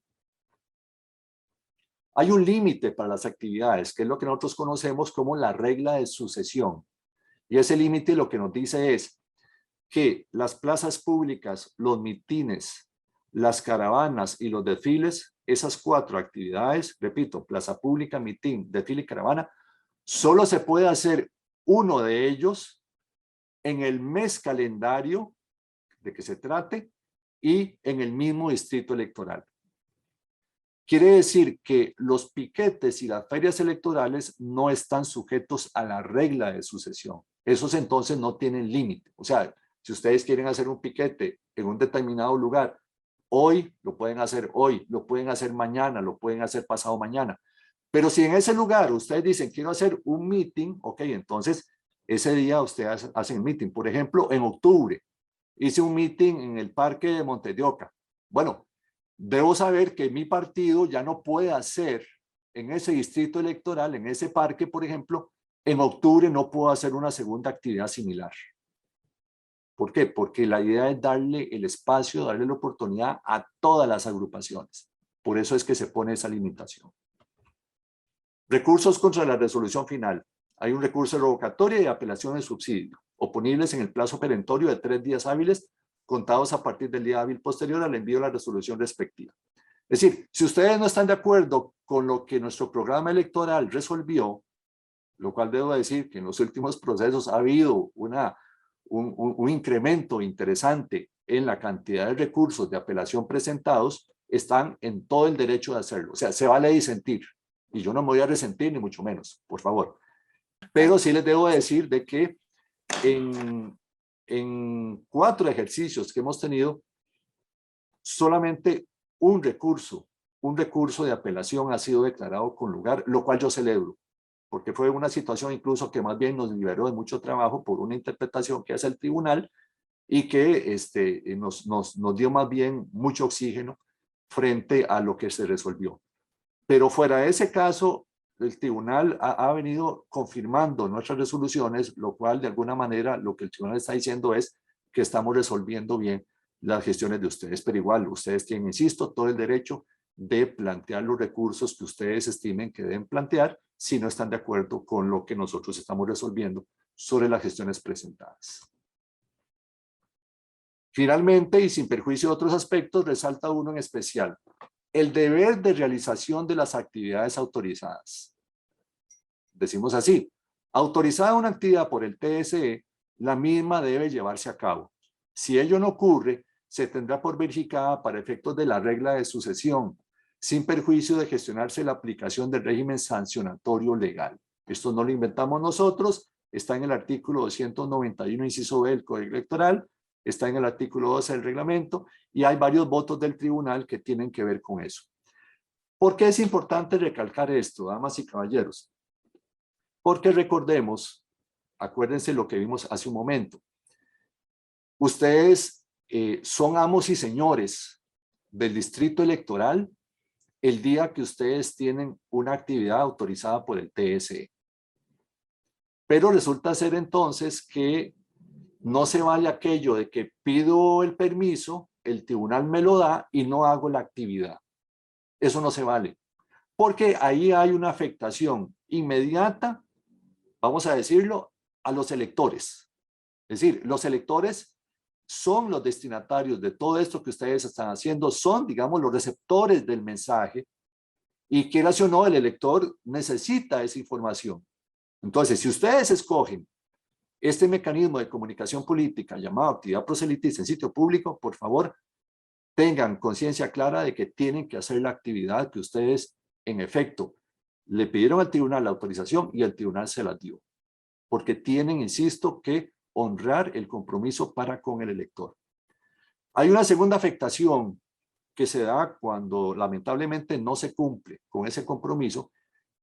Hay un límite para las actividades, que es lo que nosotros conocemos como la regla de sucesión. Y ese límite lo que nos dice es que las plazas públicas, los mitines, las caravanas y los desfiles, esas 4 actividades, repito, plaza pública, mitín, desfile y caravana, solo se puede hacer uno de ellos en el mes calendario de que se trate y en el mismo distrito electoral. Quiere decir que los piquetes y las ferias electorales no están sujetos a la regla de sucesión. Esos entonces no tienen límite. O sea, si ustedes quieren hacer un piquete en un determinado lugar, hoy lo pueden hacer hoy, lo pueden hacer mañana, lo pueden hacer pasado mañana. Pero si en ese lugar ustedes dicen, quiero hacer un meeting, ok, entonces ese día ustedes hacen meeting. Por ejemplo, en octubre hice un meeting en el parque de Montes de Oca. Bueno, debo saber que mi partido ya no puede hacer en ese distrito electoral, en ese parque, por ejemplo, en octubre no puedo hacer una segunda actividad similar. ¿Por qué? Porque la idea es darle el espacio, darle la oportunidad a todas las agrupaciones. Por eso es que se pone esa limitación. Recursos contra la resolución final. Hay un recurso de revocatoria y apelación de subsidio, oponibles en el plazo perentorio de 3 días hábiles, contados a partir del día hábil posterior al envío de la resolución respectiva. Es decir, si ustedes no están de acuerdo con lo que nuestro programa electoral resolvió, lo cual debo decir que en los últimos procesos ha habido un incremento interesante en la cantidad de recursos de apelación presentados, están en todo el derecho de hacerlo. O sea, se vale disentir. Y yo no me voy a resentir, ni mucho menos, por favor. Pero sí les debo decir de que en 4 ejercicios que hemos tenido, solamente un recurso de apelación ha sido declarado con lugar, lo cual yo celebro, porque fue una situación incluso que más bien nos liberó de mucho trabajo por una interpretación que hace el tribunal y que nos dio más bien mucho oxígeno frente a lo que se resolvió. Pero fuera de ese caso, el tribunal ha venido confirmando nuestras resoluciones, lo cual de alguna manera lo que el tribunal está diciendo es que estamos resolviendo bien las gestiones de ustedes, pero igual ustedes tienen, insisto, todo el derecho de plantear los recursos que ustedes estimen que deben plantear si no están de acuerdo con lo que nosotros estamos resolviendo sobre las gestiones presentadas. Finalmente, y sin perjuicio de otros aspectos, resalta uno en especial: el deber de realización de las actividades autorizadas. Decimos así: autorizada una actividad por el TSE, la misma debe llevarse a cabo. Si ello no ocurre, se tendrá por verificada para efectos de la regla de sucesión, sin perjuicio de gestionarse la aplicación del régimen sancionatorio legal. Esto no lo inventamos nosotros, está en el artículo 291, inciso B del Código Electoral, está en el artículo 12 del reglamento, y hay varios votos del tribunal que tienen que ver con eso. ¿Por qué es importante recalcar esto, damas y caballeros? Porque recordemos, acuérdense lo que vimos hace un momento, ustedes son amos y señores del distrito electoral el día que ustedes tienen una actividad autorizada por el TSE. Pero resulta ser entonces que no se vale aquello de que pido el permiso, el tribunal me lo da y no hago la actividad. Eso no se vale, porque ahí hay una afectación inmediata, vamos a decirlo, a los electores. Es decir, los electores son los destinatarios de todo esto que ustedes están haciendo, son, digamos, los receptores del mensaje, y quieras o no, el elector necesita esa información. Entonces, si ustedes escogen este mecanismo de comunicación política llamado actividad proselitista en sitio público, por favor, tengan conciencia clara de que tienen que hacer la actividad que ustedes, en efecto, le pidieron al tribunal la autorización y el tribunal se la dio. Porque tienen, insisto, que honrar el compromiso para con el elector. Hay una segunda afectación que se da cuando lamentablemente no se cumple con ese compromiso,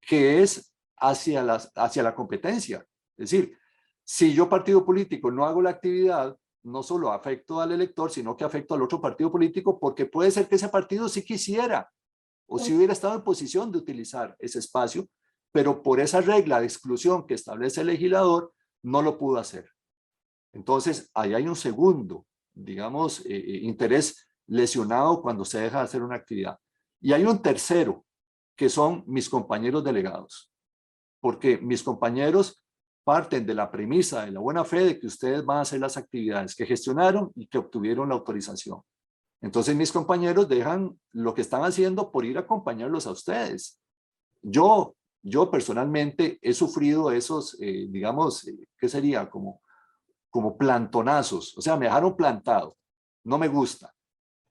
que es hacia la competencia. Es decir, si yo, partido político, no hago la actividad, no solo afecto al elector, sino que afecto al otro partido político, porque puede ser que ese partido sí quisiera o si hubiera estado en posición de utilizar ese espacio, pero por esa regla de exclusión que establece el legislador, no lo pudo hacer. Entonces, ahí hay un segundo, digamos, interés lesionado cuando se deja de hacer una actividad. Y hay un tercero, que son mis compañeros delegados, porque mis compañeros parten de la premisa de la buena fe de que ustedes van a hacer las actividades que gestionaron y que obtuvieron la autorización. Entonces mis compañeros dejan lo que están haciendo por ir a acompañarlos a ustedes. Yo personalmente he sufrido esos, digamos, ¿qué sería? Como plantonazos, o sea, me dejaron plantado, no me gusta.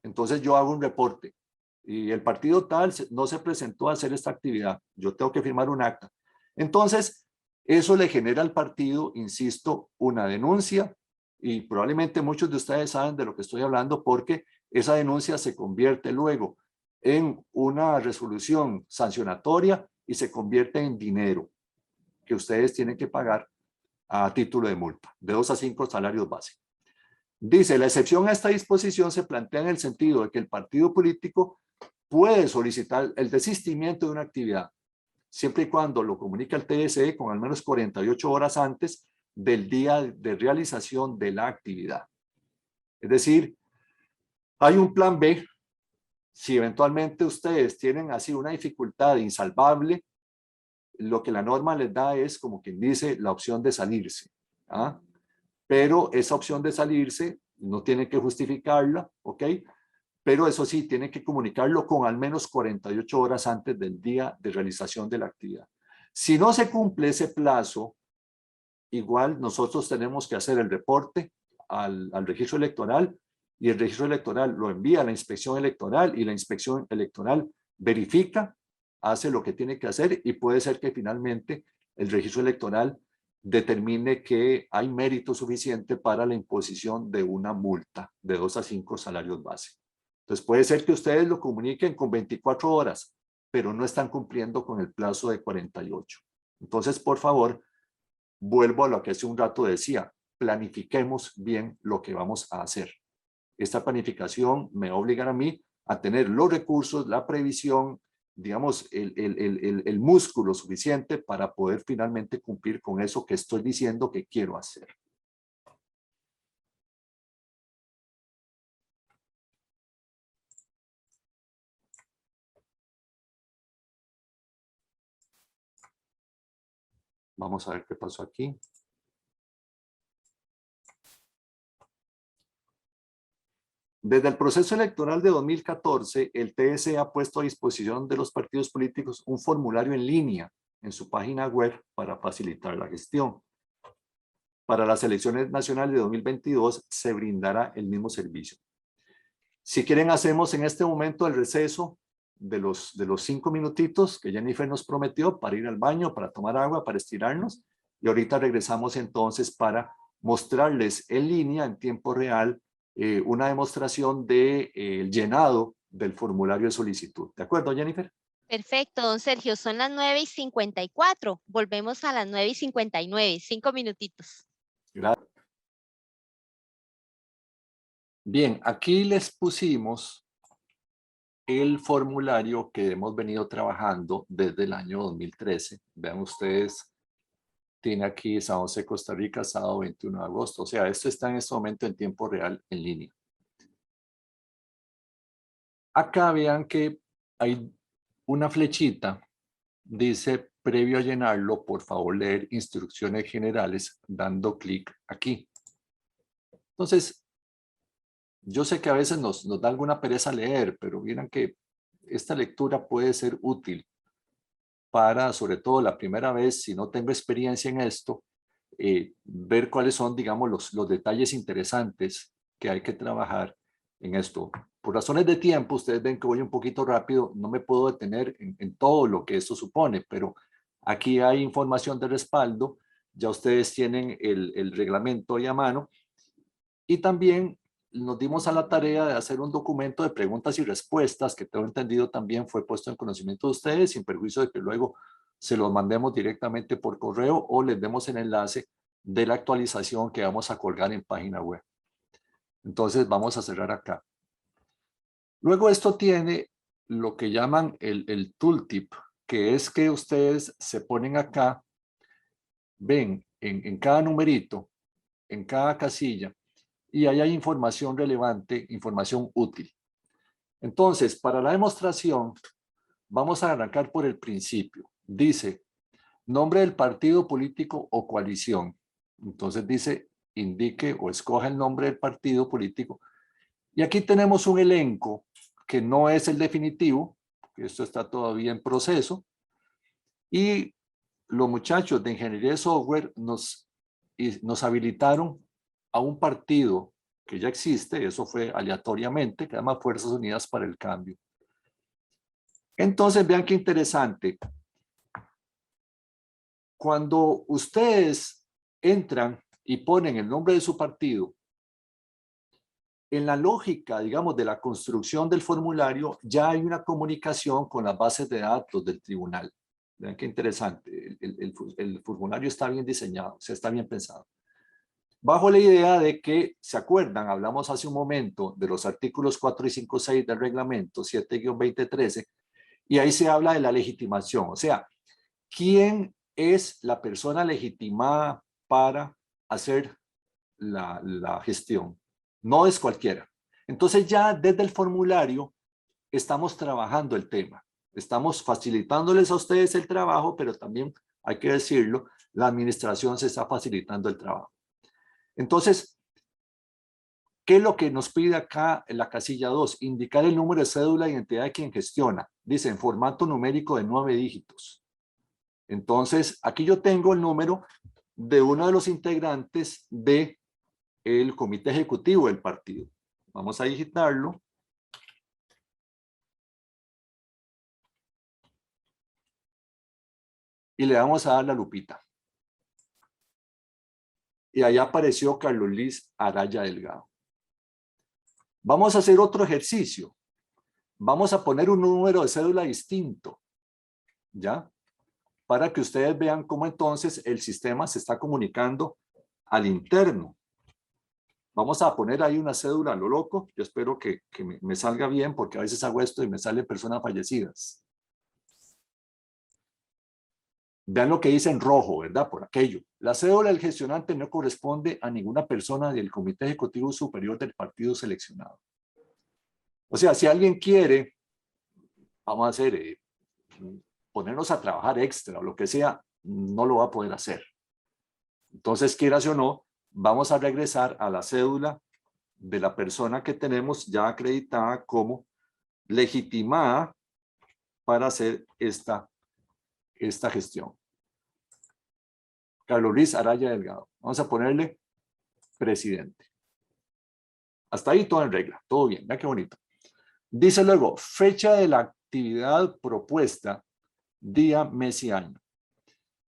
Entonces yo hago un reporte y el partido tal no se presentó a hacer esta actividad, yo tengo que firmar un acta. Entonces, eso le genera al partido, insisto, una denuncia, y probablemente muchos de ustedes saben de lo que estoy hablando, porque esa denuncia se convierte luego en una resolución sancionatoria y se convierte en dinero que ustedes tienen que pagar a título de multa, de 2 a 5 salarios base. Dice, la excepción a esta disposición se plantea en el sentido de que el partido político puede solicitar el desistimiento de una actividad, siempre y cuando lo comunique al TSE con al menos 48 horas antes del día de realización de la actividad. Es decir, hay un plan B, si eventualmente ustedes tienen así una dificultad insalvable, lo que la norma les da es, como quien dice, la opción de salirse. ¿Ah? Pero esa opción de salirse no tiene que justificarla, ¿ok? Pero eso sí, tiene que comunicarlo con al menos 48 horas antes del día de realización de la actividad. Si no se cumple ese plazo, igual nosotros tenemos que hacer el reporte al registro electoral y el registro electoral lo envía a la inspección electoral y la inspección electoral verifica, hace lo que tiene que hacer y puede ser que finalmente el registro electoral determine que hay mérito suficiente para la imposición de una multa de 2 a 5 salarios base. Entonces puede ser que ustedes lo comuniquen con 24 horas, pero no están cumpliendo con el plazo de 48. Entonces, por favor, vuelvo a lo que hace un rato decía, planifiquemos bien lo que vamos a hacer. Esta planificación me obliga a mí a tener los recursos, la previsión, digamos, el músculo suficiente para poder finalmente cumplir con eso que estoy diciendo que quiero hacer. Vamos a ver qué pasó aquí. Desde el proceso electoral de 2014, el TSE ha puesto a disposición de los partidos políticos un formulario en línea en su página web para facilitar la gestión. Para las elecciones nacionales de 2022 se brindará el mismo servicio. Si quieren, hacemos en este momento el receso de los 5 minutitos que Jennifer nos prometió para ir al baño, para tomar agua, para estirarnos. Y ahorita regresamos entonces para mostrarles en línea, en tiempo real, una demostración del llenado del formulario de solicitud. ¿De acuerdo, Jennifer? Perfecto, don Sergio. Son las 9:54. Volvemos a las 9:59. 5 minutitos. Gracias. Bien, aquí les pusimos el formulario que hemos venido trabajando desde el año 2013. Vean ustedes, tiene aquí San José, Costa Rica, sábado 21 de agosto. O sea, esto está en este momento en tiempo real en línea. Acá vean que hay una flechita, dice previo a llenarlo, por favor leer instrucciones generales dando clic aquí. Entonces, yo sé que a veces nos da alguna pereza leer, pero miren que esta lectura puede ser útil para, sobre todo la primera vez, si no tengo experiencia en esto, ver cuáles son, digamos, los detalles interesantes que hay que trabajar en esto. Por razones de tiempo, ustedes ven que voy un poquito rápido, no me puedo detener en todo lo que esto supone, pero aquí hay información de respaldo, ya ustedes tienen el reglamento ahí a mano, y también nos dimos a la tarea de hacer un documento de preguntas y respuestas que tengo entendido también fue puesto en conocimiento de ustedes, sin perjuicio de que luego se los mandemos directamente por correo o les demos el enlace de la actualización que vamos a colgar en página web. Entonces vamos a cerrar acá. Luego esto tiene lo que llaman el tooltip, que es que ustedes se ponen acá, ven en cada numerito, en cada casilla, y ahí hay información relevante, información útil. Entonces, para la demostración, vamos a arrancar por el principio. Dice, nombre del partido político o coalición. Entonces dice, indique o escoja el nombre del partido político. Y aquí tenemos un elenco que no es el definitivo, porque esto está todavía en proceso. Y los muchachos de Ingeniería de Software nos habilitaron a un partido que ya existe, eso fue aleatoriamente, que se llama Fuerzas Unidas para el Cambio. Entonces, vean qué interesante. Cuando ustedes entran y ponen el nombre de su partido, en la lógica, digamos, de la construcción del formulario, ya hay una comunicación con las bases de datos del tribunal. Vean qué interesante. El formulario está bien diseñado, o sea, está bien pensado. Bajo la idea de que, ¿se acuerdan? Hablamos hace un momento de los artículos 4 y 5, 6 del reglamento 7-2013, y ahí se habla de la legitimación. O sea, ¿quién es la persona legitimada para hacer la gestión? No es cualquiera. Entonces ya desde el formulario estamos trabajando el tema. Estamos facilitándoles a ustedes el trabajo, pero también hay que decirlo, la administración se está facilitando el trabajo. Entonces, ¿qué es lo que nos pide acá en la casilla 2? Indicar el número de cédula de identidad de quien gestiona. Dice en formato numérico de 9 dígitos. Entonces, aquí yo tengo el número de uno de los integrantes del comité ejecutivo del partido. Vamos a digitarlo. Y le vamos a dar la lupita. Y allá apareció Carlos Luis Araya Delgado. Vamos a hacer otro ejercicio. Vamos a poner un número de cédula distinto, ¿ya? Para que ustedes vean cómo entonces el sistema se está comunicando al interno. Vamos a poner ahí una cédula a lo loco. Yo espero que me salga bien, porque a veces hago esto y me salen personas fallecidas. Vean lo que dice en rojo, ¿verdad? Por aquello. La cédula del gestionante no corresponde a ninguna persona del Comité Ejecutivo Superior del partido seleccionado. O sea, si alguien quiere, vamos a hacer, ponernos a trabajar extra o lo que sea, no lo va a poder hacer. Entonces, quieras o no, vamos a regresar a la cédula de la persona que tenemos ya acreditada como legitimada para hacer esta gestión. Carlos Luis Araya Delgado. Vamos a ponerle presidente. Hasta ahí todo en regla, todo bien, vean qué bonito. Dice luego, fecha de la actividad propuesta, día, mes y año.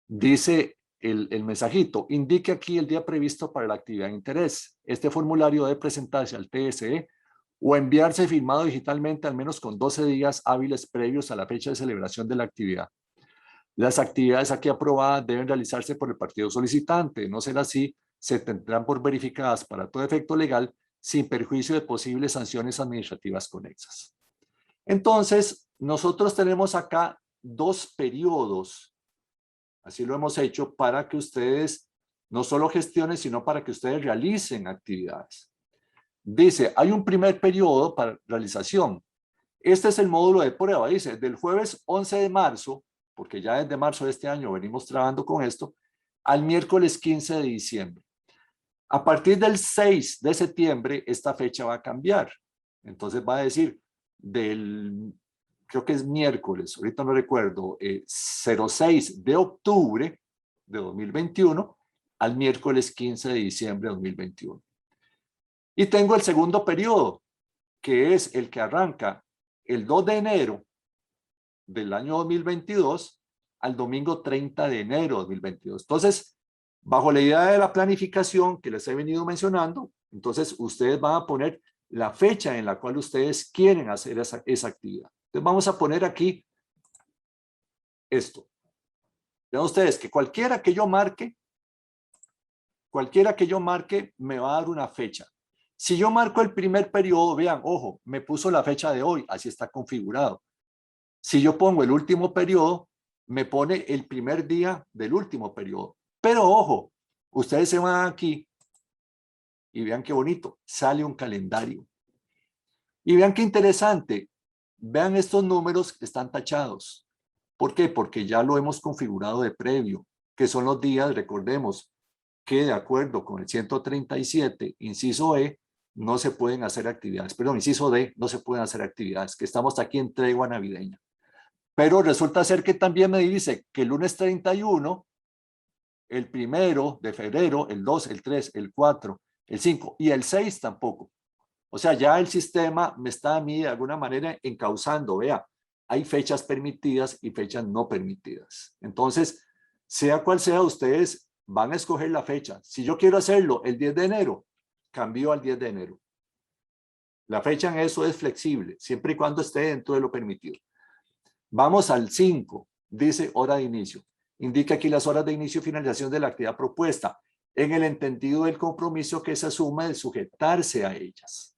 Dice el mensajito, indique aquí el día previsto para la actividad de interés. Este formulario debe presentarse al TSE o enviarse firmado digitalmente al menos con 12 días hábiles previos a la fecha de celebración de la actividad. Las actividades aquí aprobadas deben realizarse por el partido solicitante. No ser así, se tendrán por verificadas para todo efecto legal sin perjuicio de posibles sanciones administrativas conexas. Entonces, nosotros tenemos acá 2 periodos, así lo hemos hecho, para que ustedes no solo gestionen, sino para que ustedes realicen actividades. Dice, hay un primer periodo para realización. Este es el módulo de prueba, dice, del jueves 11 de marzo, porque ya desde marzo de este año venimos trabajando con esto, al miércoles 15 de diciembre. A partir del 6 de septiembre, esta fecha va a cambiar. Entonces va a decir, creo que es miércoles, ahorita no recuerdo, 06 de octubre de 2021 al miércoles 15 de diciembre de 2021. Y tengo el segundo periodo, que es el que arranca el 2 de enero del año 2022 al domingo 30 de enero de 2022. Entonces, bajo la idea de la planificación que les he venido mencionando, entonces ustedes van a poner la fecha en la cual ustedes quieren hacer esa actividad. Entonces vamos a poner aquí esto. Vean ustedes que cualquiera que yo marque me va a dar una fecha. Si yo marco el primer periodo, vean, ojo, me puso la fecha de hoy, así está configurado. Si yo pongo el último periodo, me pone el primer día del último periodo. Pero ojo, ustedes se van aquí y vean qué bonito, sale un calendario. Y vean qué interesante, vean estos números que están tachados. ¿Por qué? Porque ya lo hemos configurado de previo, que son los días, recordemos, que de acuerdo con el 137, inciso E, no se pueden hacer actividades. Perdón, inciso D, no se pueden hacer actividades, que estamos aquí en tregua navideña. Pero resulta ser que también me dice que el lunes 31, el 1 de febrero, el 2, el 3, el 4, el 5 y el 6 tampoco. O sea, ya el sistema me está a mí de alguna manera encauzando. Vea, hay fechas permitidas y fechas no permitidas. Entonces, sea cual sea, ustedes van a escoger la fecha. Si yo quiero hacerlo el 10 de enero, cambio al 10 de enero. La fecha en eso es flexible, siempre y cuando esté dentro de lo permitido. Vamos al 5, dice hora de inicio. Indica aquí las horas de inicio y finalización de la actividad propuesta, en el entendido del compromiso que se asume de sujetarse a ellas.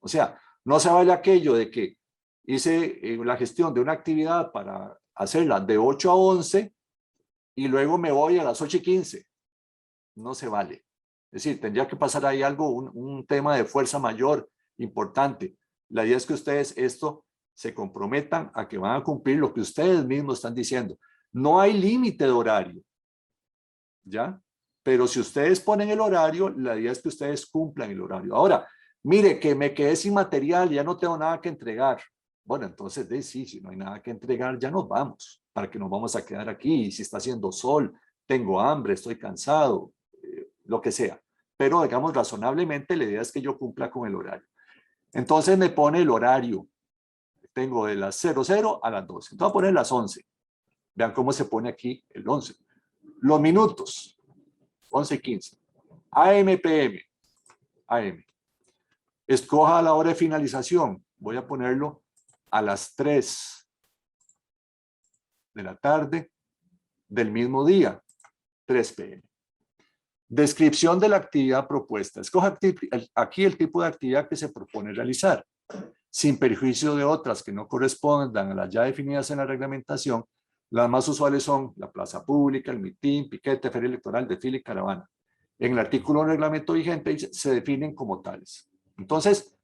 O sea, no se vale aquello de que hice la gestión de una actividad para hacerla de 8 a 11 y luego me voy a las 8:15. No se vale. Es decir, tendría que pasar ahí algo, un tema de fuerza mayor importante. La idea es que ustedes esto se comprometan a que van a cumplir lo que ustedes mismos están diciendo. No hay límite de horario, ¿ya? Pero si ustedes ponen el horario, la idea es que ustedes cumplan el horario. Ahora, mire, que me quedé sin material, ya no tengo nada que entregar. Bueno, entonces, sí, si no hay nada que entregar, ya nos vamos. ¿Para que nos vamos a quedar aquí? Y si está haciendo sol, tengo hambre, estoy cansado, lo que sea. Pero, digamos, razonablemente, la idea es que yo cumpla con el horario. Entonces, me pone el horario. Tengo de las 00 a las 12. Entonces, voy a poner las 11. Vean cómo se pone aquí el 11. Los minutos. 11:15. AM, PM. AM. Escoja la hora de finalización. Voy a ponerlo a las 3 de la tarde del mismo día, 3 p.m. Descripción de la actividad propuesta. Escoja aquí el tipo de actividad que se propone realizar, sin perjuicio de otras que no correspondan a las ya definidas en la reglamentación. Las más usuales son la plaza pública, el mitin, piquete, feria electoral, desfile y caravana. En el artículo del reglamento vigente se definen como tales. Entonces,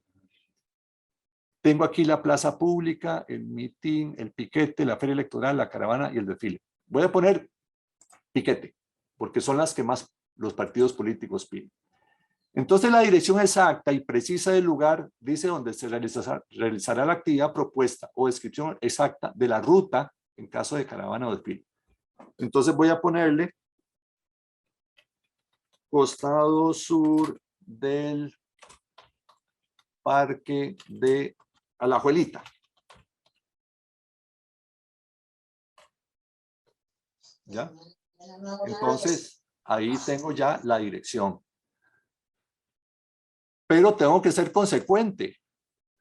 tengo aquí la plaza pública, el mitin, el piquete, la feria electoral, la caravana y el desfile. Voy a poner piquete, porque son las que más los partidos políticos piden. Entonces, la dirección exacta y precisa del lugar dice donde se realizará la actividad propuesta o descripción exacta de la ruta en caso de caravana o desfile. Entonces, voy a ponerle costado sur del Parque de Alajuelita. ¿Ya? Entonces, ahí tengo ya la dirección. Pero tengo que ser consecuente.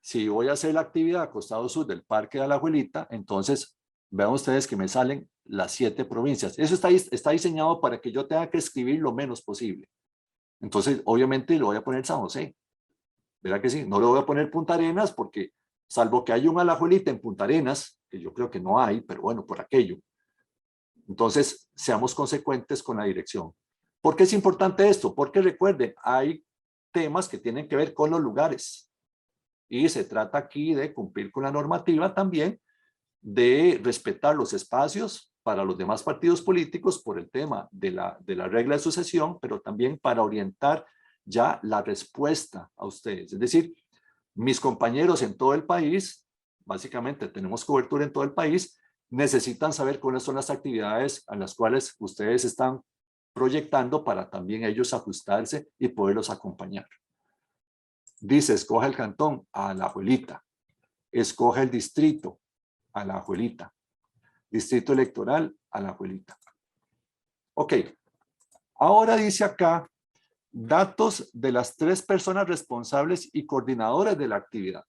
Si voy a hacer la actividad a costado sur del Parque de Alajuelita, entonces vean ustedes que me salen las 7 provincias. Eso está diseñado para que yo tenga que escribir lo menos posible. Entonces, obviamente, lo voy a poner San José. ¿Verdad que sí? No le voy a poner Punta Arenas porque, salvo que hay un Alajuelita en Punta Arenas, que yo creo que no hay, pero bueno, por aquello. Entonces, seamos consecuentes con la dirección. ¿Por qué es importante esto? Porque recuerden, hay temas que tienen que ver con los lugares. Y se trata aquí de cumplir con la normativa también, de respetar los espacios para los demás partidos políticos por el tema de la regla de sucesión, pero también para orientar ya la respuesta a ustedes. Es decir, mis compañeros en todo el país, básicamente tenemos cobertura en todo el país, necesitan saber cuáles son las actividades a las cuales ustedes están proyectando para también ellos ajustarse y poderlos acompañar. Dice, escoja el cantón, Alajuelita. Escoja el distrito, Alajuelita. Distrito electoral, Alajuelita. Ok. Ahora dice acá, datos de las 3 personas responsables y coordinadoras de la actividad.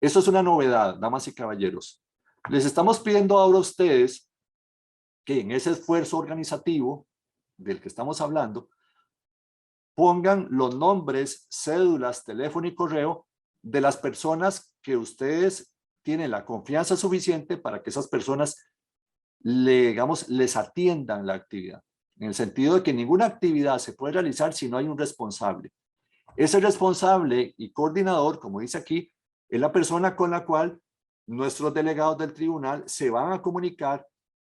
Eso es una novedad, damas y caballeros. Les estamos pidiendo ahora a ustedes que en ese esfuerzo organizativo del que estamos hablando, pongan los nombres, cédulas, teléfono y correo de las personas que ustedes tienen la confianza suficiente para que esas personas les atiendan la actividad. En el sentido de que ninguna actividad se puede realizar si no hay un responsable. Ese responsable y coordinador, como dice aquí, es la persona con la cual nuestros delegados del tribunal se van a comunicar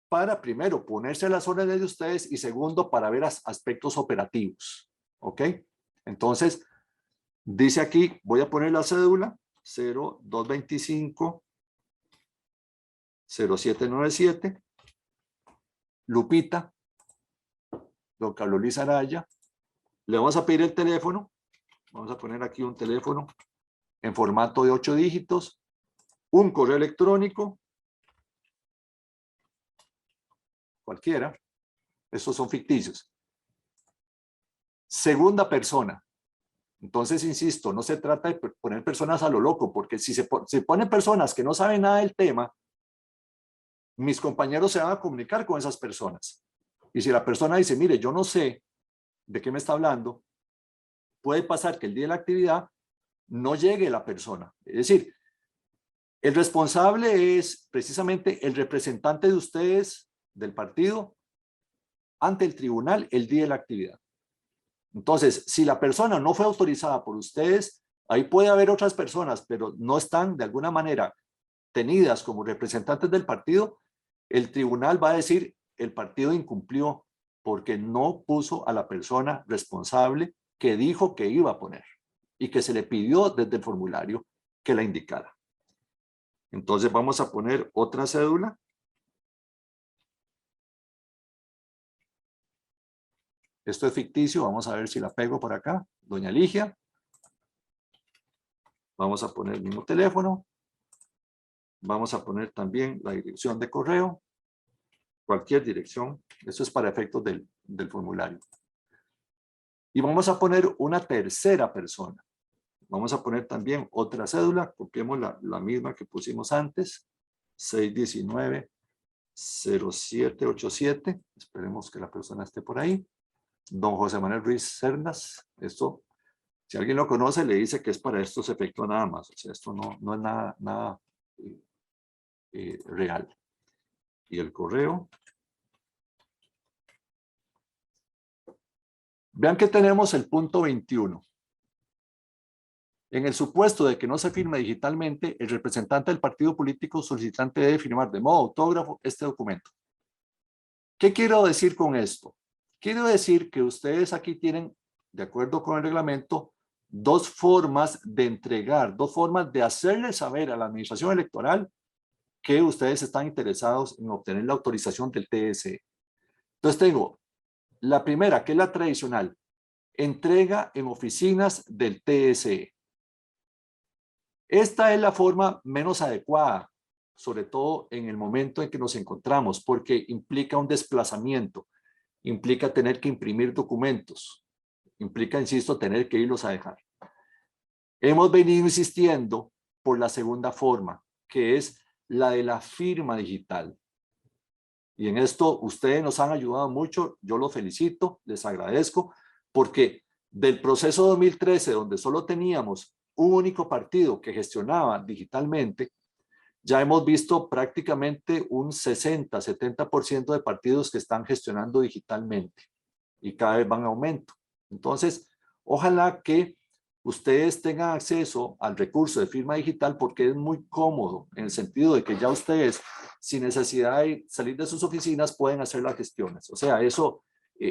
para, primero, ponerse a las órdenes de ustedes y segundo, para ver aspectos operativos. ¿Ok? Entonces, dice aquí, voy a poner la cédula 0225 0797 Lupita, don Carlos Luis Araya. Le vamos a pedir el teléfono. Vamos a poner aquí un teléfono en formato de 8 dígitos, un correo electrónico, cualquiera. Estos son ficticios. Segunda persona. Entonces, insisto, no se trata de poner personas a lo loco, porque si se ponen personas que no saben nada del tema, mis compañeros se van a comunicar con esas personas. Y si la persona dice, mire, yo no sé de qué me está hablando, puede pasar que el día de la actividad no llegue la persona. Es decir, el responsable es precisamente el representante de ustedes, del partido, ante el tribunal el día de la actividad. Entonces, si la persona no fue autorizada por ustedes, ahí puede haber otras personas, pero no están de alguna manera tenidas como representantes del partido, el tribunal va a decir el partido incumplió porque no puso a la persona responsable que dijo que iba a poner y que se le pidió desde el formulario que la indicara. Entonces vamos a poner otra cédula. Esto es ficticio, vamos a ver si la pego por acá. Doña Ligia. Vamos a poner el mismo teléfono. Vamos a poner también la dirección de correo. Cualquier dirección. Eso es para efectos del formulario. Y vamos a poner una tercera persona. Vamos a poner también otra cédula. Copiemos la misma que pusimos antes. 619-0787. Esperemos que la persona esté por ahí. Don José Manuel Ruiz Cernas. Esto, si alguien lo conoce, le dice que es para estos efectos nada más. O sea, esto no es nada real. Y el correo. Vean que tenemos el punto 21. En el supuesto de que no se firme digitalmente, el representante del partido político solicitante debe firmar de modo autógrafo este documento. ¿Qué quiero decir con esto? Quiero decir que ustedes aquí tienen, de acuerdo con el reglamento, dos formas de entregar, dos formas de hacerle saber a la administración electoral que ustedes están interesados en obtener la autorización del TSE. Entonces tengo la primera, que es la tradicional, entrega en oficinas del TSE. Esta es la forma menos adecuada, sobre todo en el momento en que nos encontramos, porque implica un desplazamiento, implica tener que imprimir documentos, implica, insisto, tener que irlos a dejar. Hemos venido insistiendo por la segunda forma, que es la de la firma digital. Y en esto ustedes nos han ayudado mucho, yo los felicito, les agradezco, porque del proceso 2013, donde solo teníamos un único partido que gestionaba digitalmente, ya hemos visto prácticamente un 60-70% de partidos que están gestionando digitalmente y cada vez van en aumento. Entonces, ojalá que ustedes tengan acceso al recurso de firma digital porque es muy cómodo en el sentido de que ya ustedes, sin necesidad de salir de sus oficinas, pueden hacer las gestiones. O sea, eso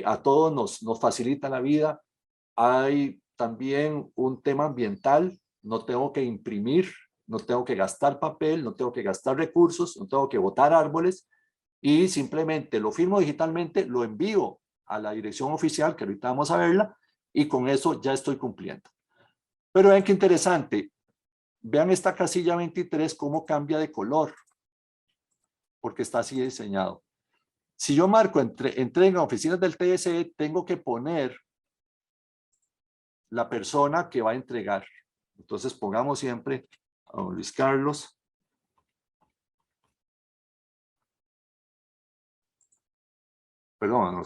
a todos nos facilita la vida. Hay también un tema ambiental, no tengo que imprimir, no tengo que gastar papel, no tengo que gastar recursos, no tengo que botar árboles y simplemente lo firmo digitalmente, lo envío a la dirección oficial, que ahorita vamos a verla, y con eso ya estoy cumpliendo. Pero vean qué interesante, vean esta casilla 23 cómo cambia de color, porque está así diseñado. Si yo marco entrega a oficinas del TSE, tengo que poner la persona que va a entregar. Entonces pongamos siempre a don Luis Carlos. Perdón,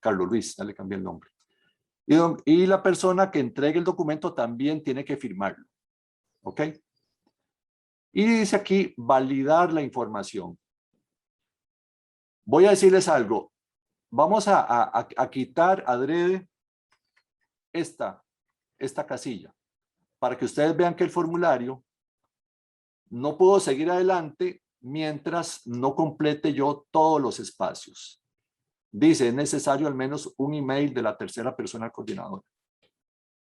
Carlos Luis, ya le cambié el nombre. Y la persona que entregue el documento también tiene que firmarlo. ¿Ok? Y dice aquí, validar la información. Voy a decirles algo. Vamos a quitar adrede esta casilla para que ustedes vean que el formulario no puedo seguir adelante mientras no complete yo todos los espacios. Dice, es necesario al menos un email de la tercera persona coordinadora.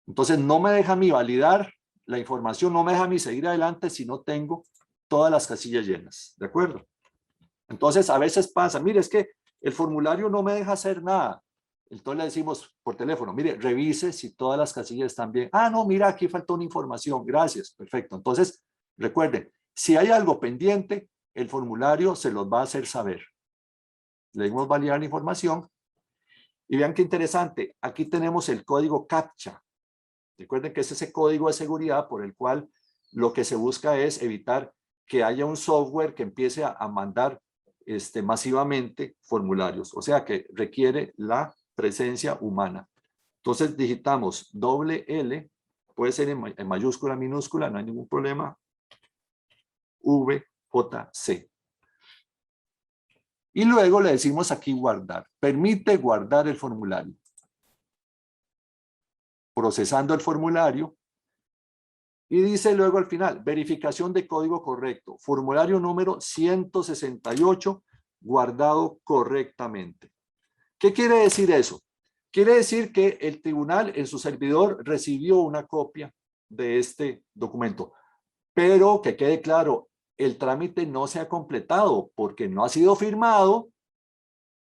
Entonces no me deja a mí validar la información, no me deja a mí seguir adelante si no tengo todas las casillas llenas. ¿De acuerdo? Entonces a veces pasa, mire, es que el formulario no me deja hacer nada. Entonces le decimos por teléfono, mire, revise si todas las casillas están bien. Ah, no, mira, aquí faltó una información. Gracias, perfecto. Entonces, recuerden, si hay algo pendiente, el formulario se los va a hacer saber. Le dimos validar la información. Y vean qué interesante, aquí tenemos el código CAPTCHA. Recuerden que es ese código de seguridad por el cual lo que se busca es evitar que haya un software que empiece a mandar masivamente formularios. O sea que requiere la presencia humana. Entonces digitamos doble L, puede ser en mayúscula, minúscula, no hay ningún problema. VJC. Y luego le decimos aquí guardar. Permite guardar el formulario. Procesando el formulario, Y dice luego al final, verificación de código correcto, formulario número 168, guardado correctamente. ¿Qué quiere decir eso? Quiere decir que el tribunal en su servidor recibió una copia de este documento, pero que quede claro, el trámite no se ha completado porque no ha sido firmado,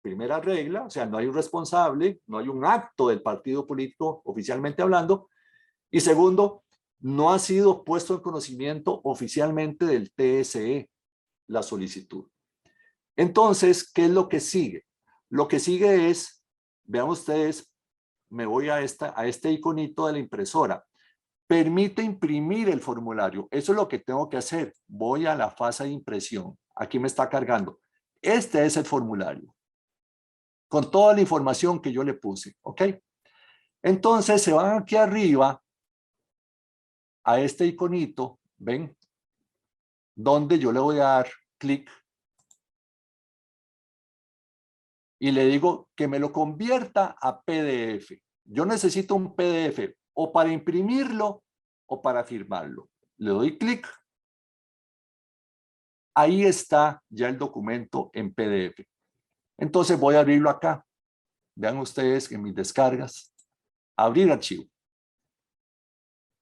primera regla, o sea, no hay un responsable, no hay un acto del partido político oficialmente hablando, y segundo, no ha sido puesto en conocimiento oficialmente del TSE la solicitud. Entonces, ¿qué es lo que sigue? Lo que sigue es, vean ustedes, me voy a este iconito de la impresora. Permite imprimir el formulario. Eso es lo que tengo que hacer. Voy a la fase de impresión. Aquí me está cargando. Este es el formulario, con toda la información que yo le puse. ¿Ok? Entonces, se van aquí arriba a este iconito, ¿ven? Donde yo le voy a dar clic y le digo que me lo convierta a PDF. Yo necesito un PDF o para imprimirlo o para firmarlo. Le doy clic. Ahí está ya el documento en PDF. Entonces voy a abrirlo acá. Vean ustedes que en mis descargas, abrir archivo.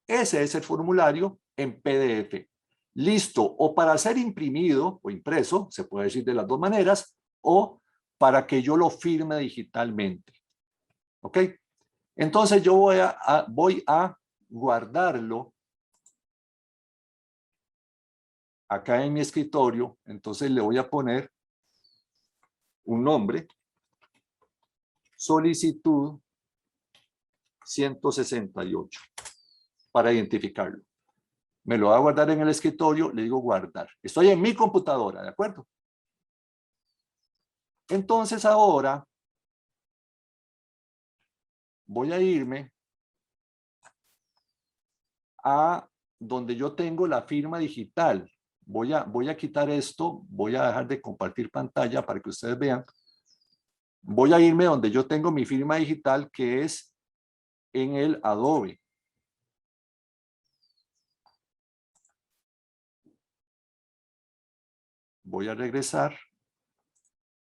Ese es el formulario en PDF. Listo, o para ser imprimido o impreso, se puede decir de las dos maneras, o para que yo lo firme digitalmente. ¿Ok? Entonces yo voy a guardarlo acá en mi escritorio. Entonces le voy a poner un nombre, solicitud 168, para identificarlo. Me lo va a guardar en el escritorio, le digo guardar. Estoy en mi computadora, ¿de acuerdo? Entonces ahora voy a irme a donde yo tengo la firma digital. Voy a quitar esto, voy a dejar de compartir pantalla para que ustedes vean. Voy a irme donde yo tengo mi firma digital, que es en el Adobe. Voy a regresar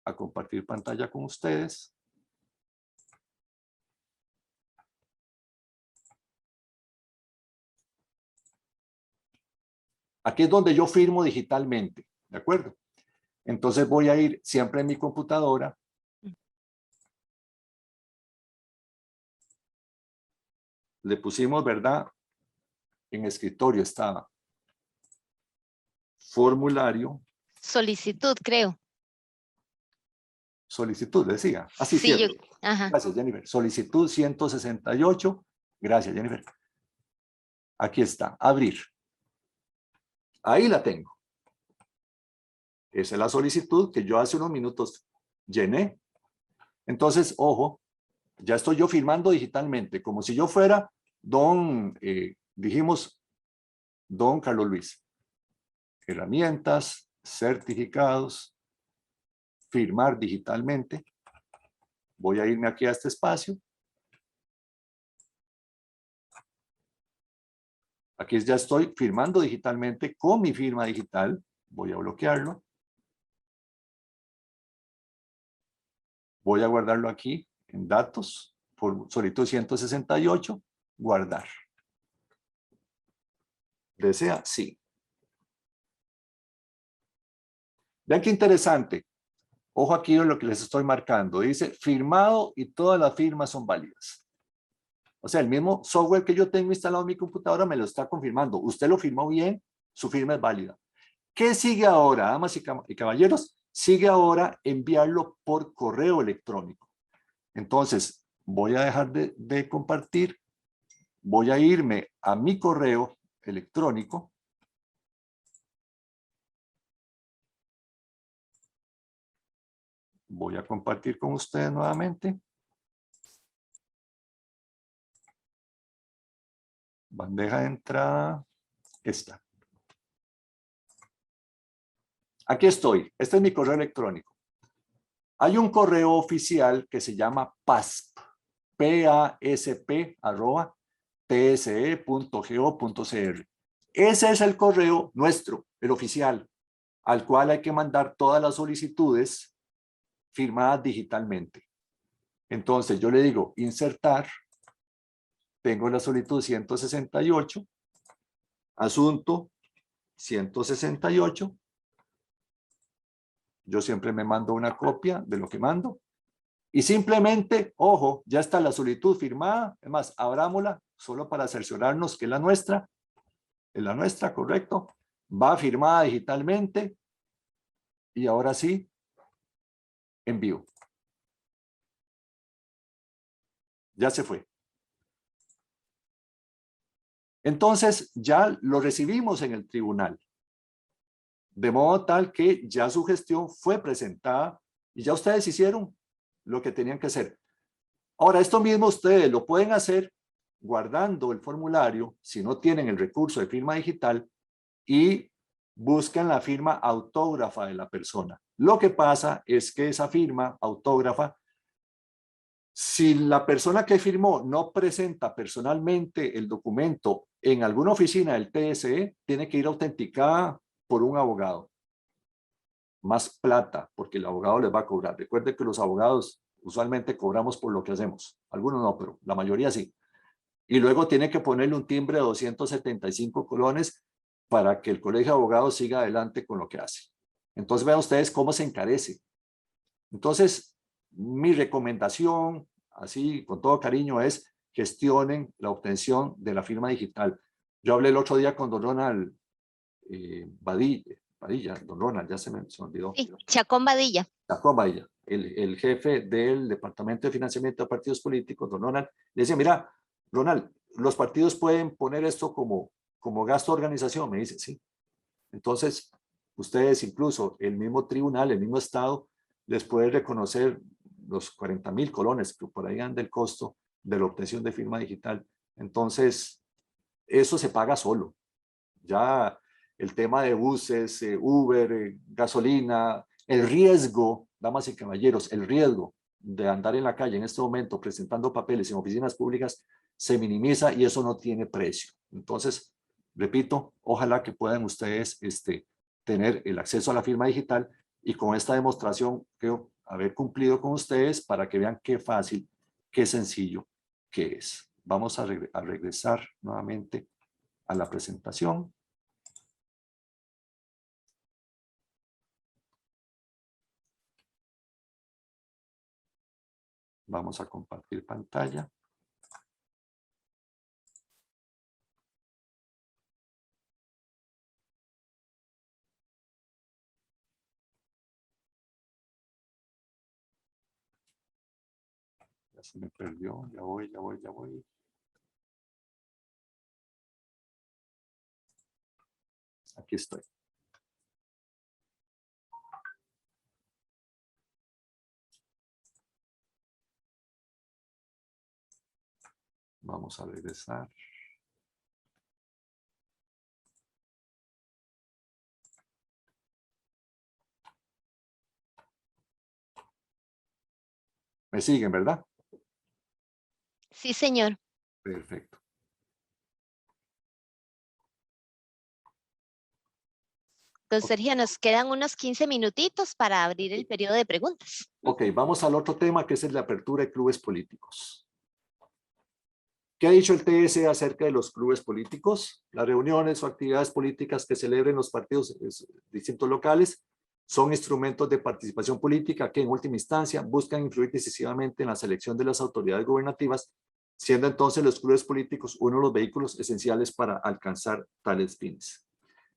a compartir pantalla con ustedes. Aquí es donde yo firmo digitalmente, ¿de acuerdo? Entonces voy a ir siempre en mi computadora. Le pusimos, ¿verdad? En escritorio estaba formulario. Solicitud, creo. Solicitud, decía. Así, Sí, cierto. ajá. Gracias, Jennifer. Solicitud 168. Gracias, Jennifer. Aquí está, abrir. Ahí la tengo. Esa es la solicitud que yo hace unos minutos llené. Entonces, ojo, ya estoy yo firmando digitalmente, como si yo fuera dijimos, don Carlos Luis. Herramientas, certificados, firmar digitalmente. Voy a irme aquí a este espacio. Aquí ya estoy firmando digitalmente con mi firma digital. Voy a bloquearlo. Voy a guardarlo aquí en datos, por solicitud 168, guardar. ¿Desea? Sí. Vean qué interesante. Ojo aquí en lo que les estoy marcando. Dice firmado y todas las firmas son válidas. O sea, el mismo software que yo tengo instalado en mi computadora me lo está confirmando. Usted lo firmó bien, su firma es válida. ¿Qué sigue ahora, damas y caballeros? Sigue ahora enviarlo por correo electrónico. Entonces, voy a dejar de compartir. Voy a irme a mi correo electrónico. Voy a compartir con ustedes nuevamente. Bandeja de entrada. Esta. Aquí estoy. Este es mi correo electrónico. Hay un correo oficial que se llama PASP. PASP, tse.go.cr. Ese es el correo nuestro, el oficial, al cual hay que mandar todas las solicitudes firmadas digitalmente. Entonces yo le digo insertar, tengo la solicitud 168, asunto 168, yo siempre me mando una copia de lo que mando y simplemente, ojo, ya está la solicitud firmada, es más, abrámosla solo para cerciorarnos que es la nuestra, correcto, va firmada digitalmente y ahora sí, envío. Ya se fue. Entonces ya lo recibimos en el tribunal, de modo tal que ya su gestión fue presentada y ya ustedes hicieron lo que tenían que hacer. Ahora, esto mismo ustedes lo pueden hacer guardando el formulario, si no tienen el recurso de firma digital, y buscan la firma autógrafa de la persona. Lo que pasa es que esa firma autógrafa, si la persona que firmó no presenta personalmente el documento en alguna oficina del TSE, tiene que ir autenticada por un abogado. Más plata, porque el abogado les va a cobrar. Recuerden que los abogados usualmente cobramos por lo que hacemos. Algunos no, pero la mayoría sí. Y luego tiene que ponerle un timbre de 275 colones para que el colegio de abogados siga adelante con lo que hace. Entonces vean ustedes cómo se encarece. Entonces, mi recomendación, así con todo cariño, es gestionen la obtención de la firma digital. Yo hablé el otro día con don Ronald Badilla, don Ronald, ya se me olvidó. Sí, Chacón Badilla. Chacón Badilla, el jefe del Departamento de Financiamiento de Partidos Políticos, don Ronald, le decía, mira, Ronald, los partidos pueden poner esto como gasto de organización, me dice, sí. Entonces, ustedes incluso, el mismo tribunal, el mismo estado, les puede reconocer los 40,000 colones que por ahí anda el costo de la obtención de firma digital. Entonces, eso se paga solo. Ya el tema de buses, Uber, gasolina, el riesgo, damas y caballeros, el riesgo de andar en la calle en este momento presentando papeles en oficinas públicas se minimiza y eso no tiene precio. Entonces, repito, ojalá que puedan ustedes tener el acceso a la firma digital y con esta demostración creo haber cumplido con ustedes para que vean qué fácil, qué sencillo que es. Vamos a regresar nuevamente a la presentación. Vamos a compartir pantalla. Ya se me perdió, ya voy. Aquí estoy. Vamos a regresar. ¿Me siguen, verdad? Sí, señor. Perfecto. Don Sergio, nos quedan unos 15 minutitos para abrir el periodo de preguntas. Ok, vamos al otro tema que es el de apertura de clubes políticos. ¿Qué ha dicho el TSE acerca de los clubes políticos? Las reuniones o actividades políticas que celebren los partidos distintos locales son instrumentos de participación política que en última instancia buscan influir decisivamente en la selección de las autoridades gubernativas, siendo entonces los clubes políticos uno de los vehículos esenciales para alcanzar tales fines.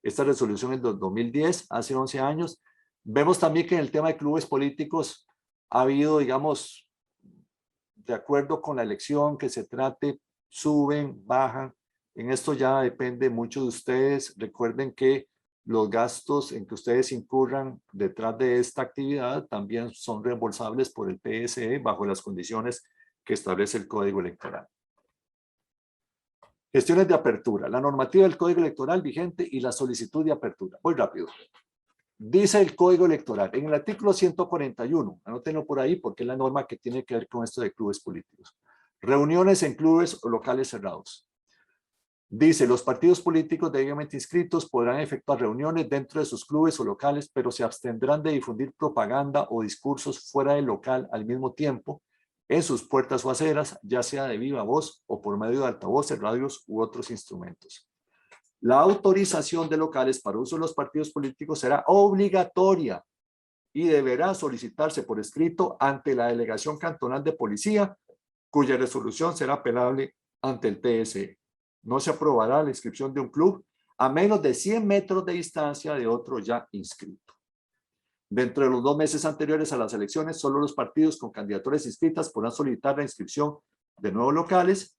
Esta resolución es del 2010, hace 11 años. Vemos también que en el tema de clubes políticos ha habido, digamos, de acuerdo con la elección que se trate, suben, bajan. En esto ya depende mucho de ustedes. Recuerden que los gastos en que ustedes incurran detrás de esta actividad también son reembolsables por el TSE bajo las condiciones que establece el Código Electoral. Gestiones de apertura, la normativa del Código Electoral vigente y la solicitud de apertura. Voy rápido. Dice el Código Electoral, en el artículo 141, anótenlo por ahí porque es la norma que tiene que ver con esto de clubes políticos. Reuniones en clubes o locales cerrados. Dice, los partidos políticos debidamente inscritos podrán efectuar reuniones dentro de sus clubes o locales, pero se abstendrán de difundir propaganda o discursos fuera del local al mismo tiempo, en sus puertas o aceras, ya sea de viva voz o por medio de altavoces, radios u otros instrumentos. La autorización de locales para uso de los partidos políticos será obligatoria y deberá solicitarse por escrito ante la Delegación Cantonal de Policía, cuya resolución será apelable ante el TSE. No se aprobará la inscripción de un club a menos de 100 metros de distancia de otro ya inscrito. Dentro de los 2 meses anteriores a las elecciones, solo los partidos con candidaturas inscritas podrán solicitar la inscripción de nuevos locales,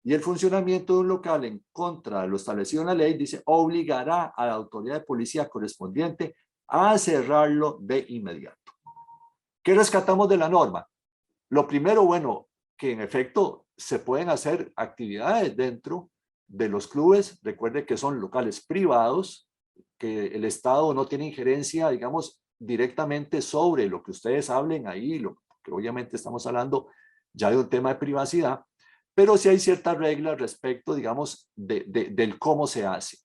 y el funcionamiento de un local en contra de lo establecido en la ley, dice, obligará a la autoridad de policía correspondiente a cerrarlo de inmediato. ¿Qué rescatamos de la norma? Lo primero, bueno, que en efecto se pueden hacer actividades dentro de los clubes. Recuerde que son locales privados, que el Estado no tiene injerencia, digamos, directamente sobre lo que ustedes hablen ahí, lo que obviamente estamos hablando ya de un tema de privacidad, pero sí hay ciertas reglas respecto, digamos, del cómo se hace.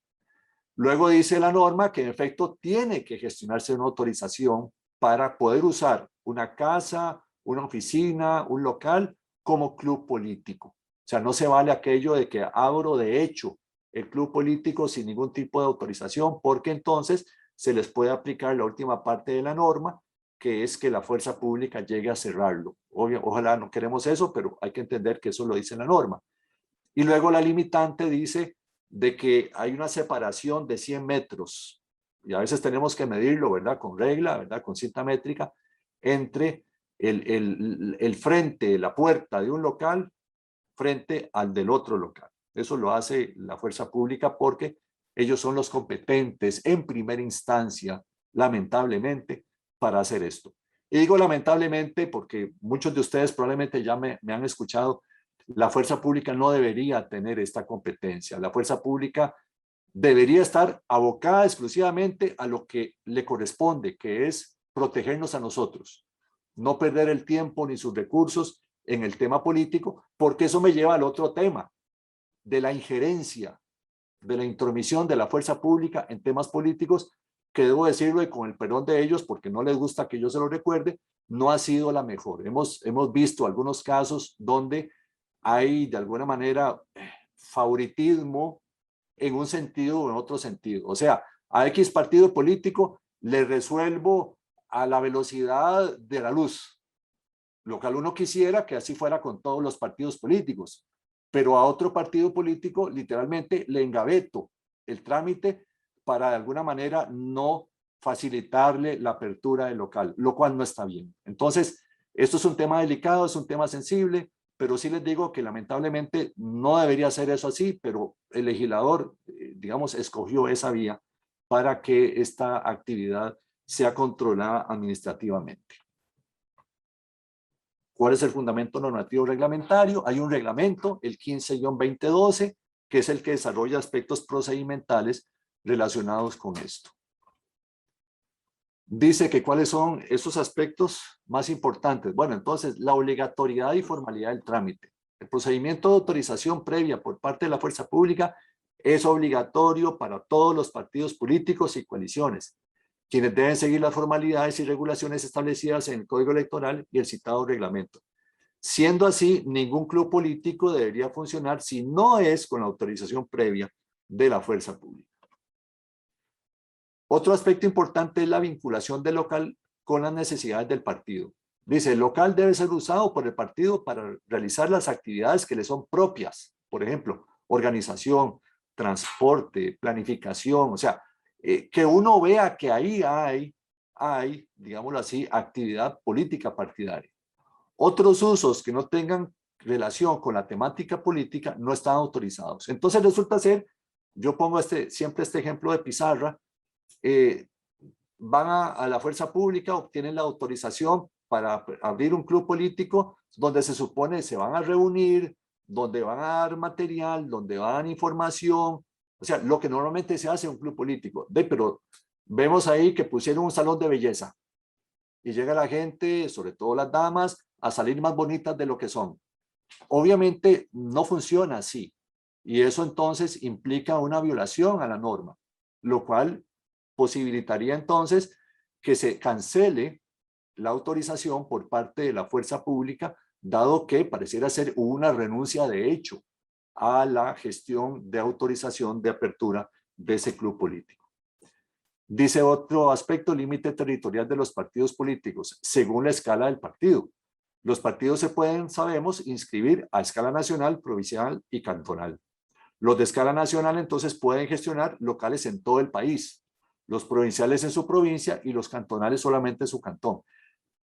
Luego dice la norma que en efecto tiene que gestionarse una autorización para poder usar una casa, una oficina, un local como club político. O sea, no se vale aquello de que abro de hecho el club político sin ningún tipo de autorización, porque entonces se les puede aplicar la última parte de la norma, que es que la fuerza pública llegue a cerrarlo. Ojalá no queremos eso, pero hay que entender que eso lo dice la norma. Y luego la limitante dice de que hay una separación de 100 metros, y a veces tenemos que medirlo, ¿verdad? Con regla, ¿verdad? Con cinta métrica, entre el frente, la puerta de un local frente al del otro local. Eso lo hace la fuerza pública porque ellos son los competentes en primera instancia, lamentablemente, para hacer esto. Y digo lamentablemente porque muchos de ustedes probablemente ya me han escuchado. La fuerza pública no debería tener esta competencia. La fuerza pública debería estar abocada exclusivamente a lo que le corresponde, que es protegernos a nosotros, no perder el tiempo ni sus recursos en el tema político, porque eso me lleva al otro tema, de la injerencia, de la intromisión de la fuerza pública en temas políticos, que debo decirlo y con el perdón de ellos, porque no les gusta que yo se lo recuerde, no ha sido la mejor. Hemos visto algunos casos donde hay de alguna manera favoritismo en un sentido o en otro sentido. O sea, a X partido político le resuelvo a la velocidad de la luz, lo cual uno quisiera que así fuera con todos los partidos políticos, pero a otro partido político literalmente le engaveto el trámite para de alguna manera no facilitarle la apertura del local, lo cual no está bien. Entonces, esto es un tema delicado, es un tema sensible, pero sí les digo que lamentablemente no debería ser eso así, pero el legislador, digamos, escogió esa vía para que esta actividad sea controlada administrativamente. ¿Cuál es el fundamento normativo reglamentario? Hay un reglamento, el 15-2012, que es el que desarrolla aspectos procedimentales relacionados con esto. Dice que cuáles son esos aspectos más importantes. Bueno, entonces, la obligatoriedad y formalidad del trámite. El procedimiento de autorización previa por parte de la fuerza pública es obligatorio para todos los partidos políticos y coaliciones, quienes deben seguir las formalidades y regulaciones establecidas en el Código Electoral y el citado reglamento. Siendo así, ningún club político debería funcionar si no es con la autorización previa de la fuerza pública. Otro aspecto importante es la vinculación del local con las necesidades del partido. Dice, el local debe ser usado por el partido para realizar las actividades que le son propias. Por ejemplo, organización, transporte, planificación. O sea, que uno vea que ahí hay, digámoslo así, actividad política partidaria. Otros usos que no tengan relación con la temática política no están autorizados. Entonces resulta ser, yo pongo siempre este ejemplo de pizarra, van a la fuerza pública, obtienen la autorización para abrir un club político donde se supone se van a reunir, donde van a dar material, donde van a dar información, o sea, lo que normalmente se hace en un club político. Pero vemos ahí que pusieron un salón de belleza y llega la gente, sobre todo las damas, a salir más bonitas de lo que son. Obviamente no funciona así. Y eso entonces implica una violación a la norma, lo cual posibilitaría entonces que se cancele la autorización por parte de la fuerza pública, dado que pareciera ser una renuncia de hecho a la gestión de autorización de apertura de ese club político. Dice otro aspecto, límite territorial de los partidos políticos, según la escala del partido. Los partidos se pueden, sabemos, inscribir a escala nacional, provincial y cantonal. Los de escala nacional entonces pueden gestionar locales en todo el país, los provinciales en su provincia y los cantonales solamente en su cantón.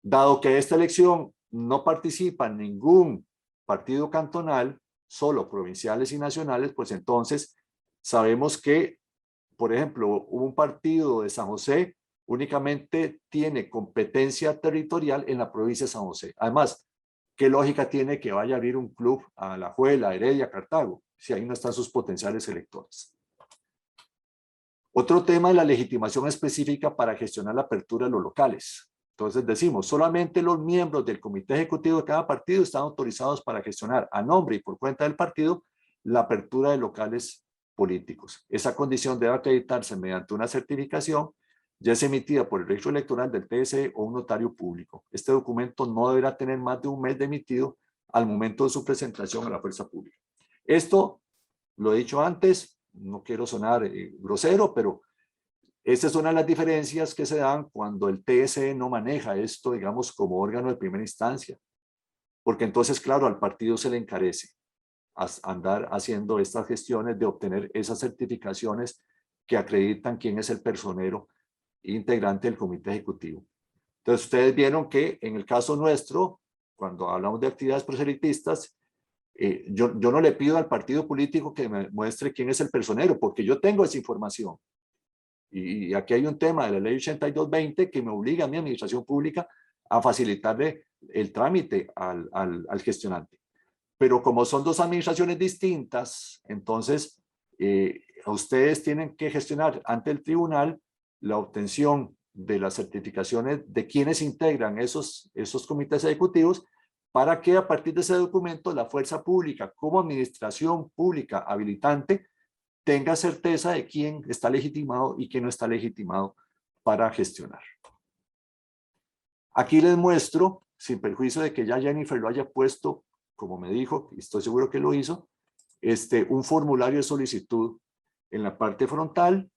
Dado que esta elección no participa ningún partido cantonal, solo provinciales y nacionales, pues entonces sabemos que, por ejemplo, un partido de San José únicamente tiene competencia territorial en la provincia de San José. Además, ¿qué lógica tiene que vaya a abrir un club a Alajuela, Heredia, Cartago, si ahí no están sus potenciales electores? Otro tema es la legitimación específica para gestionar la apertura de los locales. Entonces decimos, solamente los miembros del comité ejecutivo de cada partido están autorizados para gestionar a nombre y por cuenta del partido la apertura de locales políticos. Esa condición debe acreditarse mediante una certificación ya es emitida por el registro electoral del TSE o un notario público. Este documento no deberá tener más de un mes de emitido al momento de su presentación a la fuerza pública. Esto, lo he dicho antes, no quiero sonar grosero, pero esta es una de las diferencias que se dan cuando el TSE no maneja esto, digamos, como órgano de primera instancia. Porque entonces, claro, al partido se le encarece andar haciendo estas gestiones de obtener esas certificaciones que acreditan quién es el personero integrante del comité ejecutivo. Entonces, ustedes vieron que en el caso nuestro, cuando hablamos de actividades proselitistas, yo no le pido al partido político que me muestre quién es el personero, porque yo tengo esa información. Y aquí hay un tema de la ley 8220 que me obliga a mi administración pública a facilitarle el trámite al gestionante. Pero como son dos administraciones distintas, entonces ustedes tienen que gestionar ante el tribunal la obtención de las certificaciones de quienes integran esos comités ejecutivos para que a partir de ese documento la fuerza pública como administración pública habilitante tenga certeza de quién está legitimado y quién no está legitimado para gestionar. Aquí les muestro, sin perjuicio de que ya Jennifer lo haya puesto, como me dijo, y estoy seguro que lo hizo, un formulario de solicitud en la parte frontal,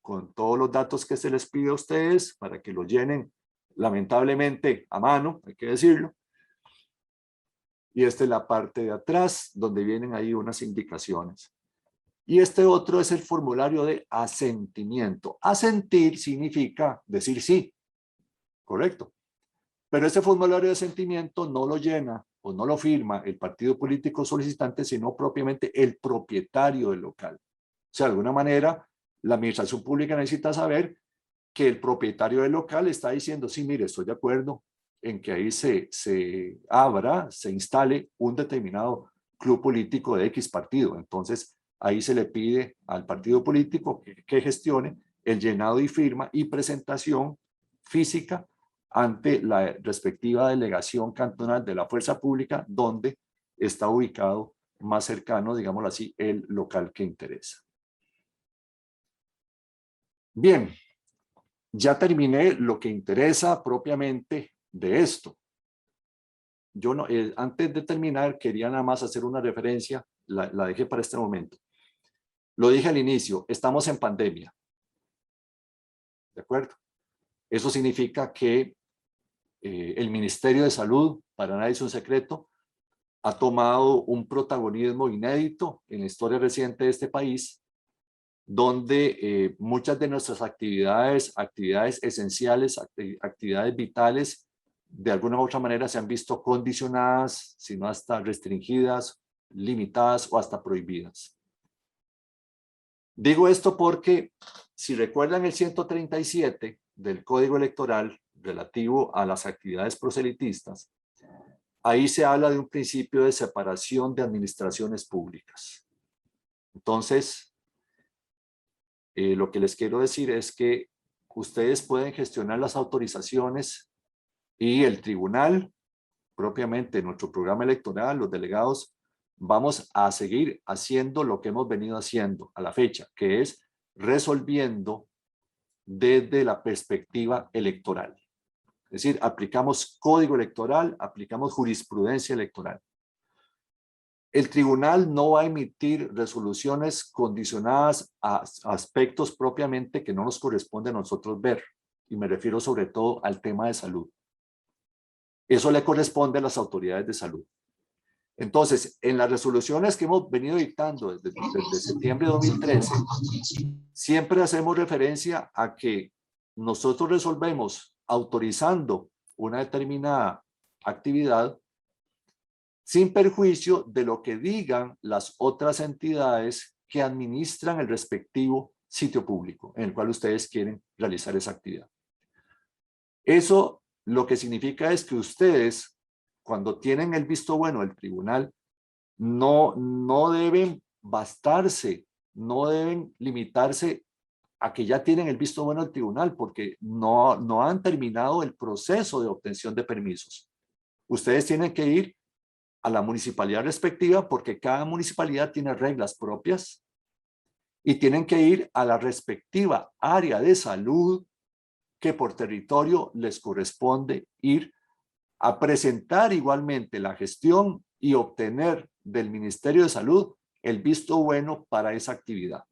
con todos los datos que se les pide a ustedes para que lo llenen, lamentablemente a mano, hay que decirlo. Y esta es la parte de atrás, donde vienen ahí unas indicaciones. Y este otro es el formulario de asentimiento. Asentir significa decir sí, correcto. Pero ese formulario de asentimiento no lo llena o no lo firma el partido político solicitante, sino propiamente el propietario del local. O sea, de alguna manera, la administración pública necesita saber que el propietario del local está diciendo, sí, mire, estoy de acuerdo en que ahí se abra, se instale un determinado club político de X partido. Entonces, ahí se le pide al partido político que gestione el llenado y firma y presentación física ante la respectiva delegación cantonal de la fuerza pública, donde está ubicado más cercano, digámoslo así, el local que interesa. Bien, ya terminé lo que interesa propiamente de esto. Yo no, antes de terminar, quería nada más hacer una referencia, la dejé para este momento. Lo dije al inicio, estamos en pandemia. ¿De acuerdo? Eso significa que el Ministerio de Salud, para nadie es un secreto, ha tomado un protagonismo inédito en la historia reciente de este país, donde muchas de nuestras actividades esenciales, actividades vitales, de alguna u otra manera se han visto condicionadas, sino hasta restringidas, limitadas o hasta prohibidas. Digo esto porque, si recuerdan el 137 del Código Electoral relativo a las actividades proselitistas, ahí se habla de un principio de separación de administraciones públicas. Entonces, lo que les quiero decir es que ustedes pueden gestionar las autorizaciones y el tribunal, propiamente nuestro programa electoral, los delegados, vamos a seguir haciendo lo que hemos venido haciendo a la fecha, que es resolviendo desde la perspectiva electoral. Es decir, aplicamos código electoral, aplicamos jurisprudencia electoral. El tribunal no va a emitir resoluciones condicionadas a aspectos propiamente que no nos corresponde a nosotros ver. Y me refiero sobre todo al tema de salud. Eso le corresponde a las autoridades de salud. Entonces, en las resoluciones que hemos venido dictando desde septiembre de 2013, siempre hacemos referencia a que nosotros resolvemos autorizando una determinada actividad sin perjuicio de lo que digan las otras entidades que administran el respectivo sitio público en el cual ustedes quieren realizar esa actividad. Eso lo que significa es que ustedes, cuando tienen el visto bueno del tribunal, no deben bastarse, no deben limitarse a que ya tienen el visto bueno del tribunal, porque no han terminado el proceso de obtención de permisos. Ustedes tienen que ir a la municipalidad respectiva, porque cada municipalidad tiene reglas propias, y tienen que ir a la respectiva área de salud que por territorio les corresponde ir a presentar igualmente la gestión y obtener del Ministerio de Salud el visto bueno para esa actividad.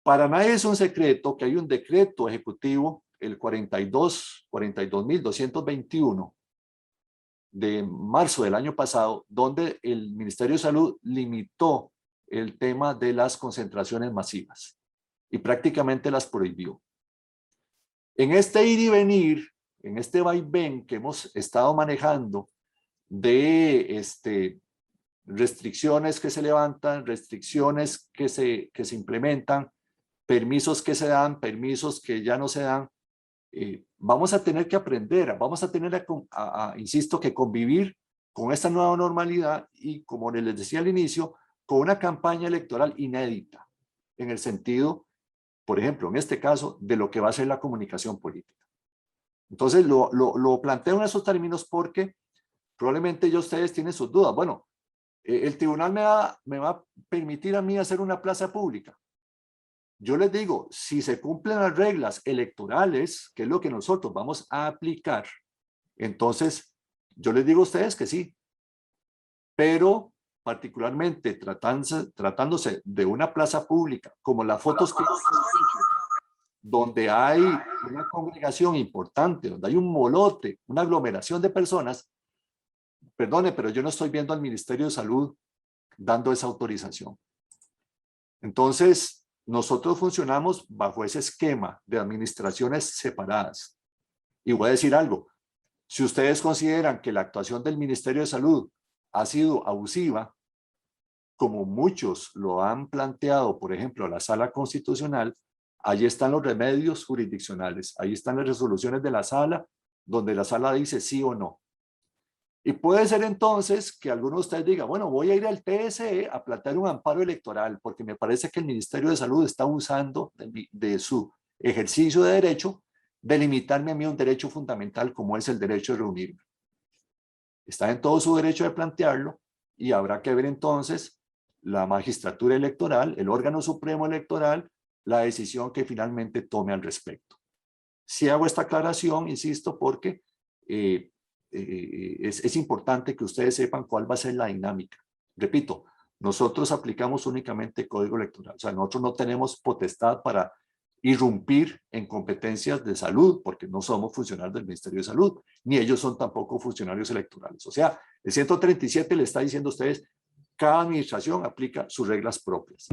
Para nadie es un secreto que hay un decreto ejecutivo, el 42.221 de marzo del año pasado, donde el Ministerio de Salud limitó el tema de las concentraciones masivas y prácticamente las prohibió. En este ir y venir, en este vaivén que hemos estado manejando de restricciones que se levantan, restricciones que se implementan, permisos que se dan, permisos que ya no se dan, vamos a tener que aprender, vamos a tener, insisto, que convivir con esta nueva normalidad y, como les decía al inicio, con una campaña electoral inédita, en el sentido, por ejemplo, en este caso, de lo que va a ser la comunicación política. Entonces, lo planteo en esos términos porque probablemente ya ustedes tienen sus dudas. Bueno, el tribunal me va a permitir a mí hacer una plaza pública. Yo les digo, si se cumplen las reglas electorales, que es lo que nosotros vamos a aplicar, entonces yo les digo a ustedes que sí. Pero particularmente tratándose de una plaza pública, como las fotos que donde hay una congregación importante, donde hay un molote, una aglomeración de personas, perdone, pero yo no estoy viendo al Ministerio de Salud dando esa autorización. Entonces, nosotros funcionamos bajo ese esquema de administraciones separadas. Y voy a decir algo, si ustedes consideran que la actuación del Ministerio de Salud ha sido abusiva, como muchos lo han planteado, por ejemplo, la Sala Constitucional, allí están los remedios jurisdiccionales, ahí están las resoluciones de la Sala, donde la Sala dice sí o no. Y puede ser entonces que alguno de ustedes diga, bueno, voy a ir al TSE a plantear un amparo electoral porque me parece que el Ministerio de Salud está usando de su ejercicio de derecho de limitarme a mí un derecho fundamental como es el derecho de reunirme. Está en todo su derecho de plantearlo y habrá que ver entonces la magistratura electoral, el órgano supremo electoral, la decisión que finalmente tome al respecto. Si hago esta aclaración, insisto, porque es importante que ustedes sepan cuál va a ser la dinámica. Repito, nosotros aplicamos únicamente código electoral, o sea, nosotros no tenemos potestad para irrumpir en competencias de salud, porque no somos funcionarios del Ministerio de Salud, ni ellos son tampoco funcionarios electorales. O sea, el 137 le está diciendo a ustedes, cada administración aplica sus reglas propias.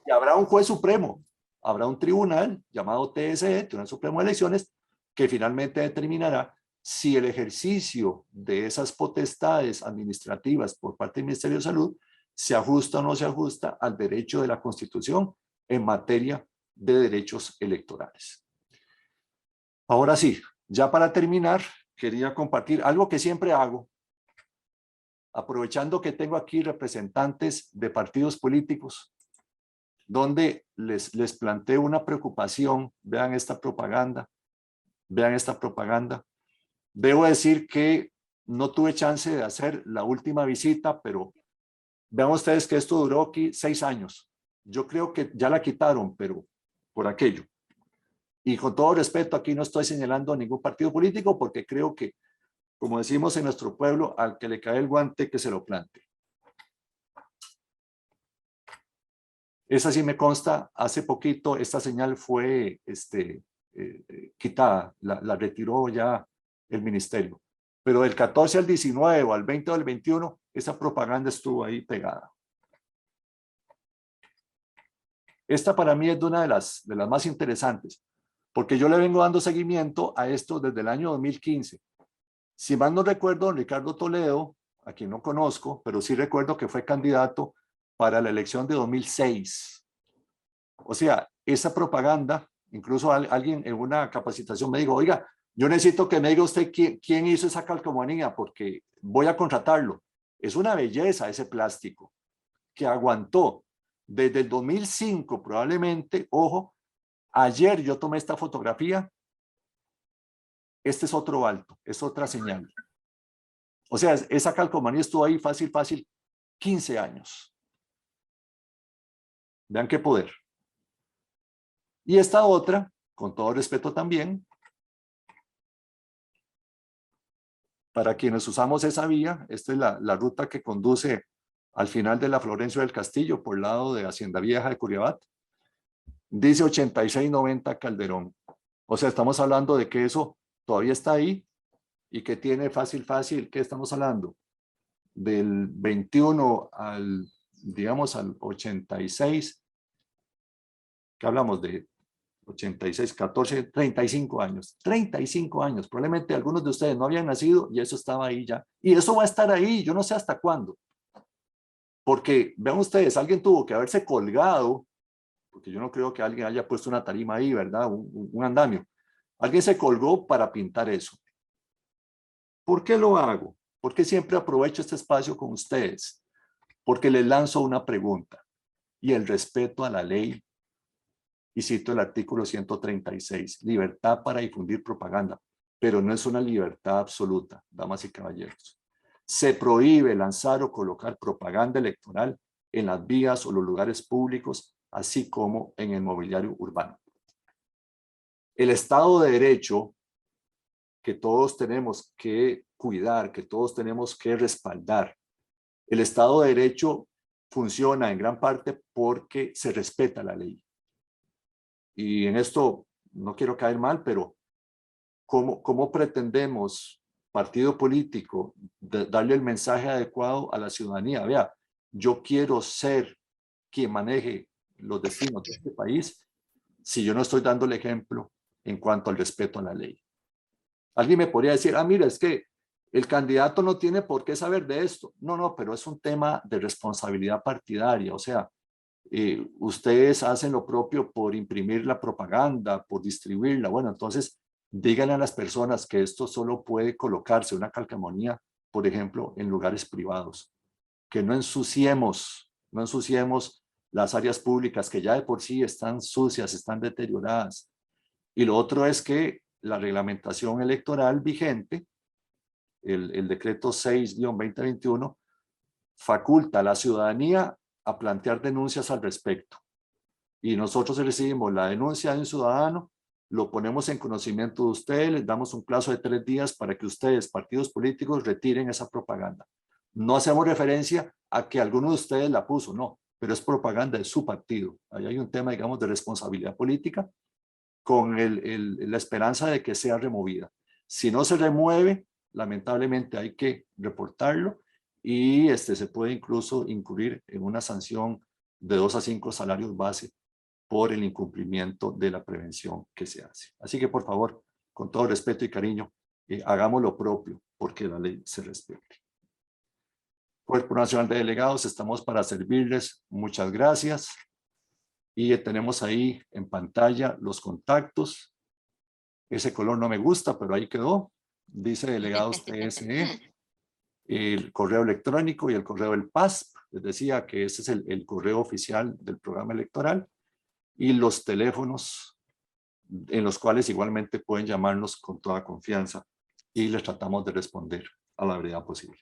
Y habrá un juez supremo, habrá un tribunal llamado TSE, Tribunal Supremo de Elecciones, que finalmente determinará si el ejercicio de esas potestades administrativas por parte del Ministerio de Salud se ajusta o no se ajusta al derecho de la Constitución en materia de derechos electorales. Ahora sí, ya para terminar, quería compartir algo que siempre hago, aprovechando que tengo aquí representantes de partidos políticos, donde les planteo una preocupación. Vean esta propaganda, vean esta propaganda. Debo decir que no tuve chance de hacer la última visita, pero Vean ustedes que esto duró aquí 6 años. Yo creo que ya la quitaron, pero por aquello. Y con todo respeto, aquí no estoy señalando a ningún partido político porque creo que, como decimos en nuestro pueblo, al que le cae el guante, que se lo plante. Esa sí me consta, hace poquito esta señal fue quitada, la retiró ya el ministerio. Pero del 14 al 19 o al 20 o al 21, esa propaganda estuvo ahí pegada. Esta para mí es de una de las más interesantes, porque yo le vengo dando seguimiento a esto desde el año 2015. Si mal no recuerdo, Ricardo Toledo, a quien no conozco, pero sí recuerdo que fue candidato para la elección de 2006. O sea, esa propaganda, incluso alguien en una capacitación me dijo, oiga, yo necesito que me diga usted quién hizo esa calcomanía porque voy a contratarlo. Es una belleza ese plástico que aguantó desde el 2005 probablemente. Ojo, ayer yo tomé esta fotografía. Este es otro alto, es otra señal. O sea, esa calcomanía estuvo ahí fácil, 15 años. Vean qué poder. Y esta otra, con todo respeto también, para quienes usamos esa vía, esta es la ruta que conduce al final de la Florencio del Castillo, por el lado de Hacienda Vieja de Curriabat. Dice 8690 Calderón. O sea, estamos hablando de que eso todavía está ahí y que tiene fácil, ¿qué estamos hablando? Del 21 al, digamos, al 86, que hablamos de 86, 14, 35 años. 35 años. Probablemente algunos de ustedes no habían nacido y eso estaba ahí ya. Y eso va a estar ahí, yo no sé hasta cuándo. Porque, vean ustedes, alguien tuvo que haberse colgado, porque yo no creo que alguien haya puesto una tarima ahí, ¿verdad? Un andamio. Alguien se colgó para pintar eso. ¿Por qué lo hago? Porque siempre aprovecho este espacio con ustedes. Porque les lanzo una pregunta. Y el respeto a la ley. Y cito el artículo 136. Libertad para difundir propaganda. Pero no es una libertad absoluta, damas y caballeros. Se prohíbe lanzar o colocar propaganda electoral en las vías o los lugares públicos, así como en el mobiliario urbano. El Estado de Derecho, que todos tenemos que cuidar, que todos tenemos que respaldar. El Estado de Derecho funciona en gran parte porque se respeta la ley. Y en esto no quiero caer mal, pero ¿cómo pretendemos, partido político, darle el mensaje adecuado a la ciudadanía? Vea, yo quiero ser quien maneje los destinos de este país si yo no estoy dando el ejemplo en cuanto al respeto a la ley. Alguien me podría decir, mira, es que el candidato no tiene por qué saber de esto. No, pero es un tema de responsabilidad partidaria. O sea, ustedes hacen lo propio por imprimir la propaganda, por distribuirla. Bueno, entonces díganle a las personas que esto solo puede colocarse una calcamonía, por ejemplo, en lugares privados. Que no ensuciemos las áreas públicas que ya de por sí están sucias, están deterioradas. Y lo otro es que la reglamentación electoral vigente, el decreto 6-2021, faculta a la ciudadanía a plantear denuncias al respecto. Y nosotros recibimos la denuncia de un ciudadano, lo ponemos en conocimiento de ustedes, les damos un plazo de 3 días para que ustedes, partidos políticos, retiren esa propaganda. No hacemos referencia a que alguno de ustedes la puso, no, pero es propaganda de su partido. Ahí hay un tema, digamos, de responsabilidad política con la esperanza de que sea removida. Si no se remueve, lamentablemente hay que reportarlo y se puede incluso incurrir en una sanción de 2 a 5 salarios base por el incumplimiento de la prevención que se hace. Así que, por favor, con todo respeto y cariño, hagamos lo propio porque la ley se respete. Cuerpo Nacional de Delegados, estamos para servirles. Muchas gracias. Y tenemos ahí en pantalla los contactos. Ese color no me gusta, pero ahí quedó. Dice Delegados TSE, el correo electrónico y el correo del PASP. Les decía que ese es el correo oficial del programa electoral. Y los teléfonos en los cuales igualmente pueden llamarnos con toda confianza y les tratamos de responder a la brevedad posible.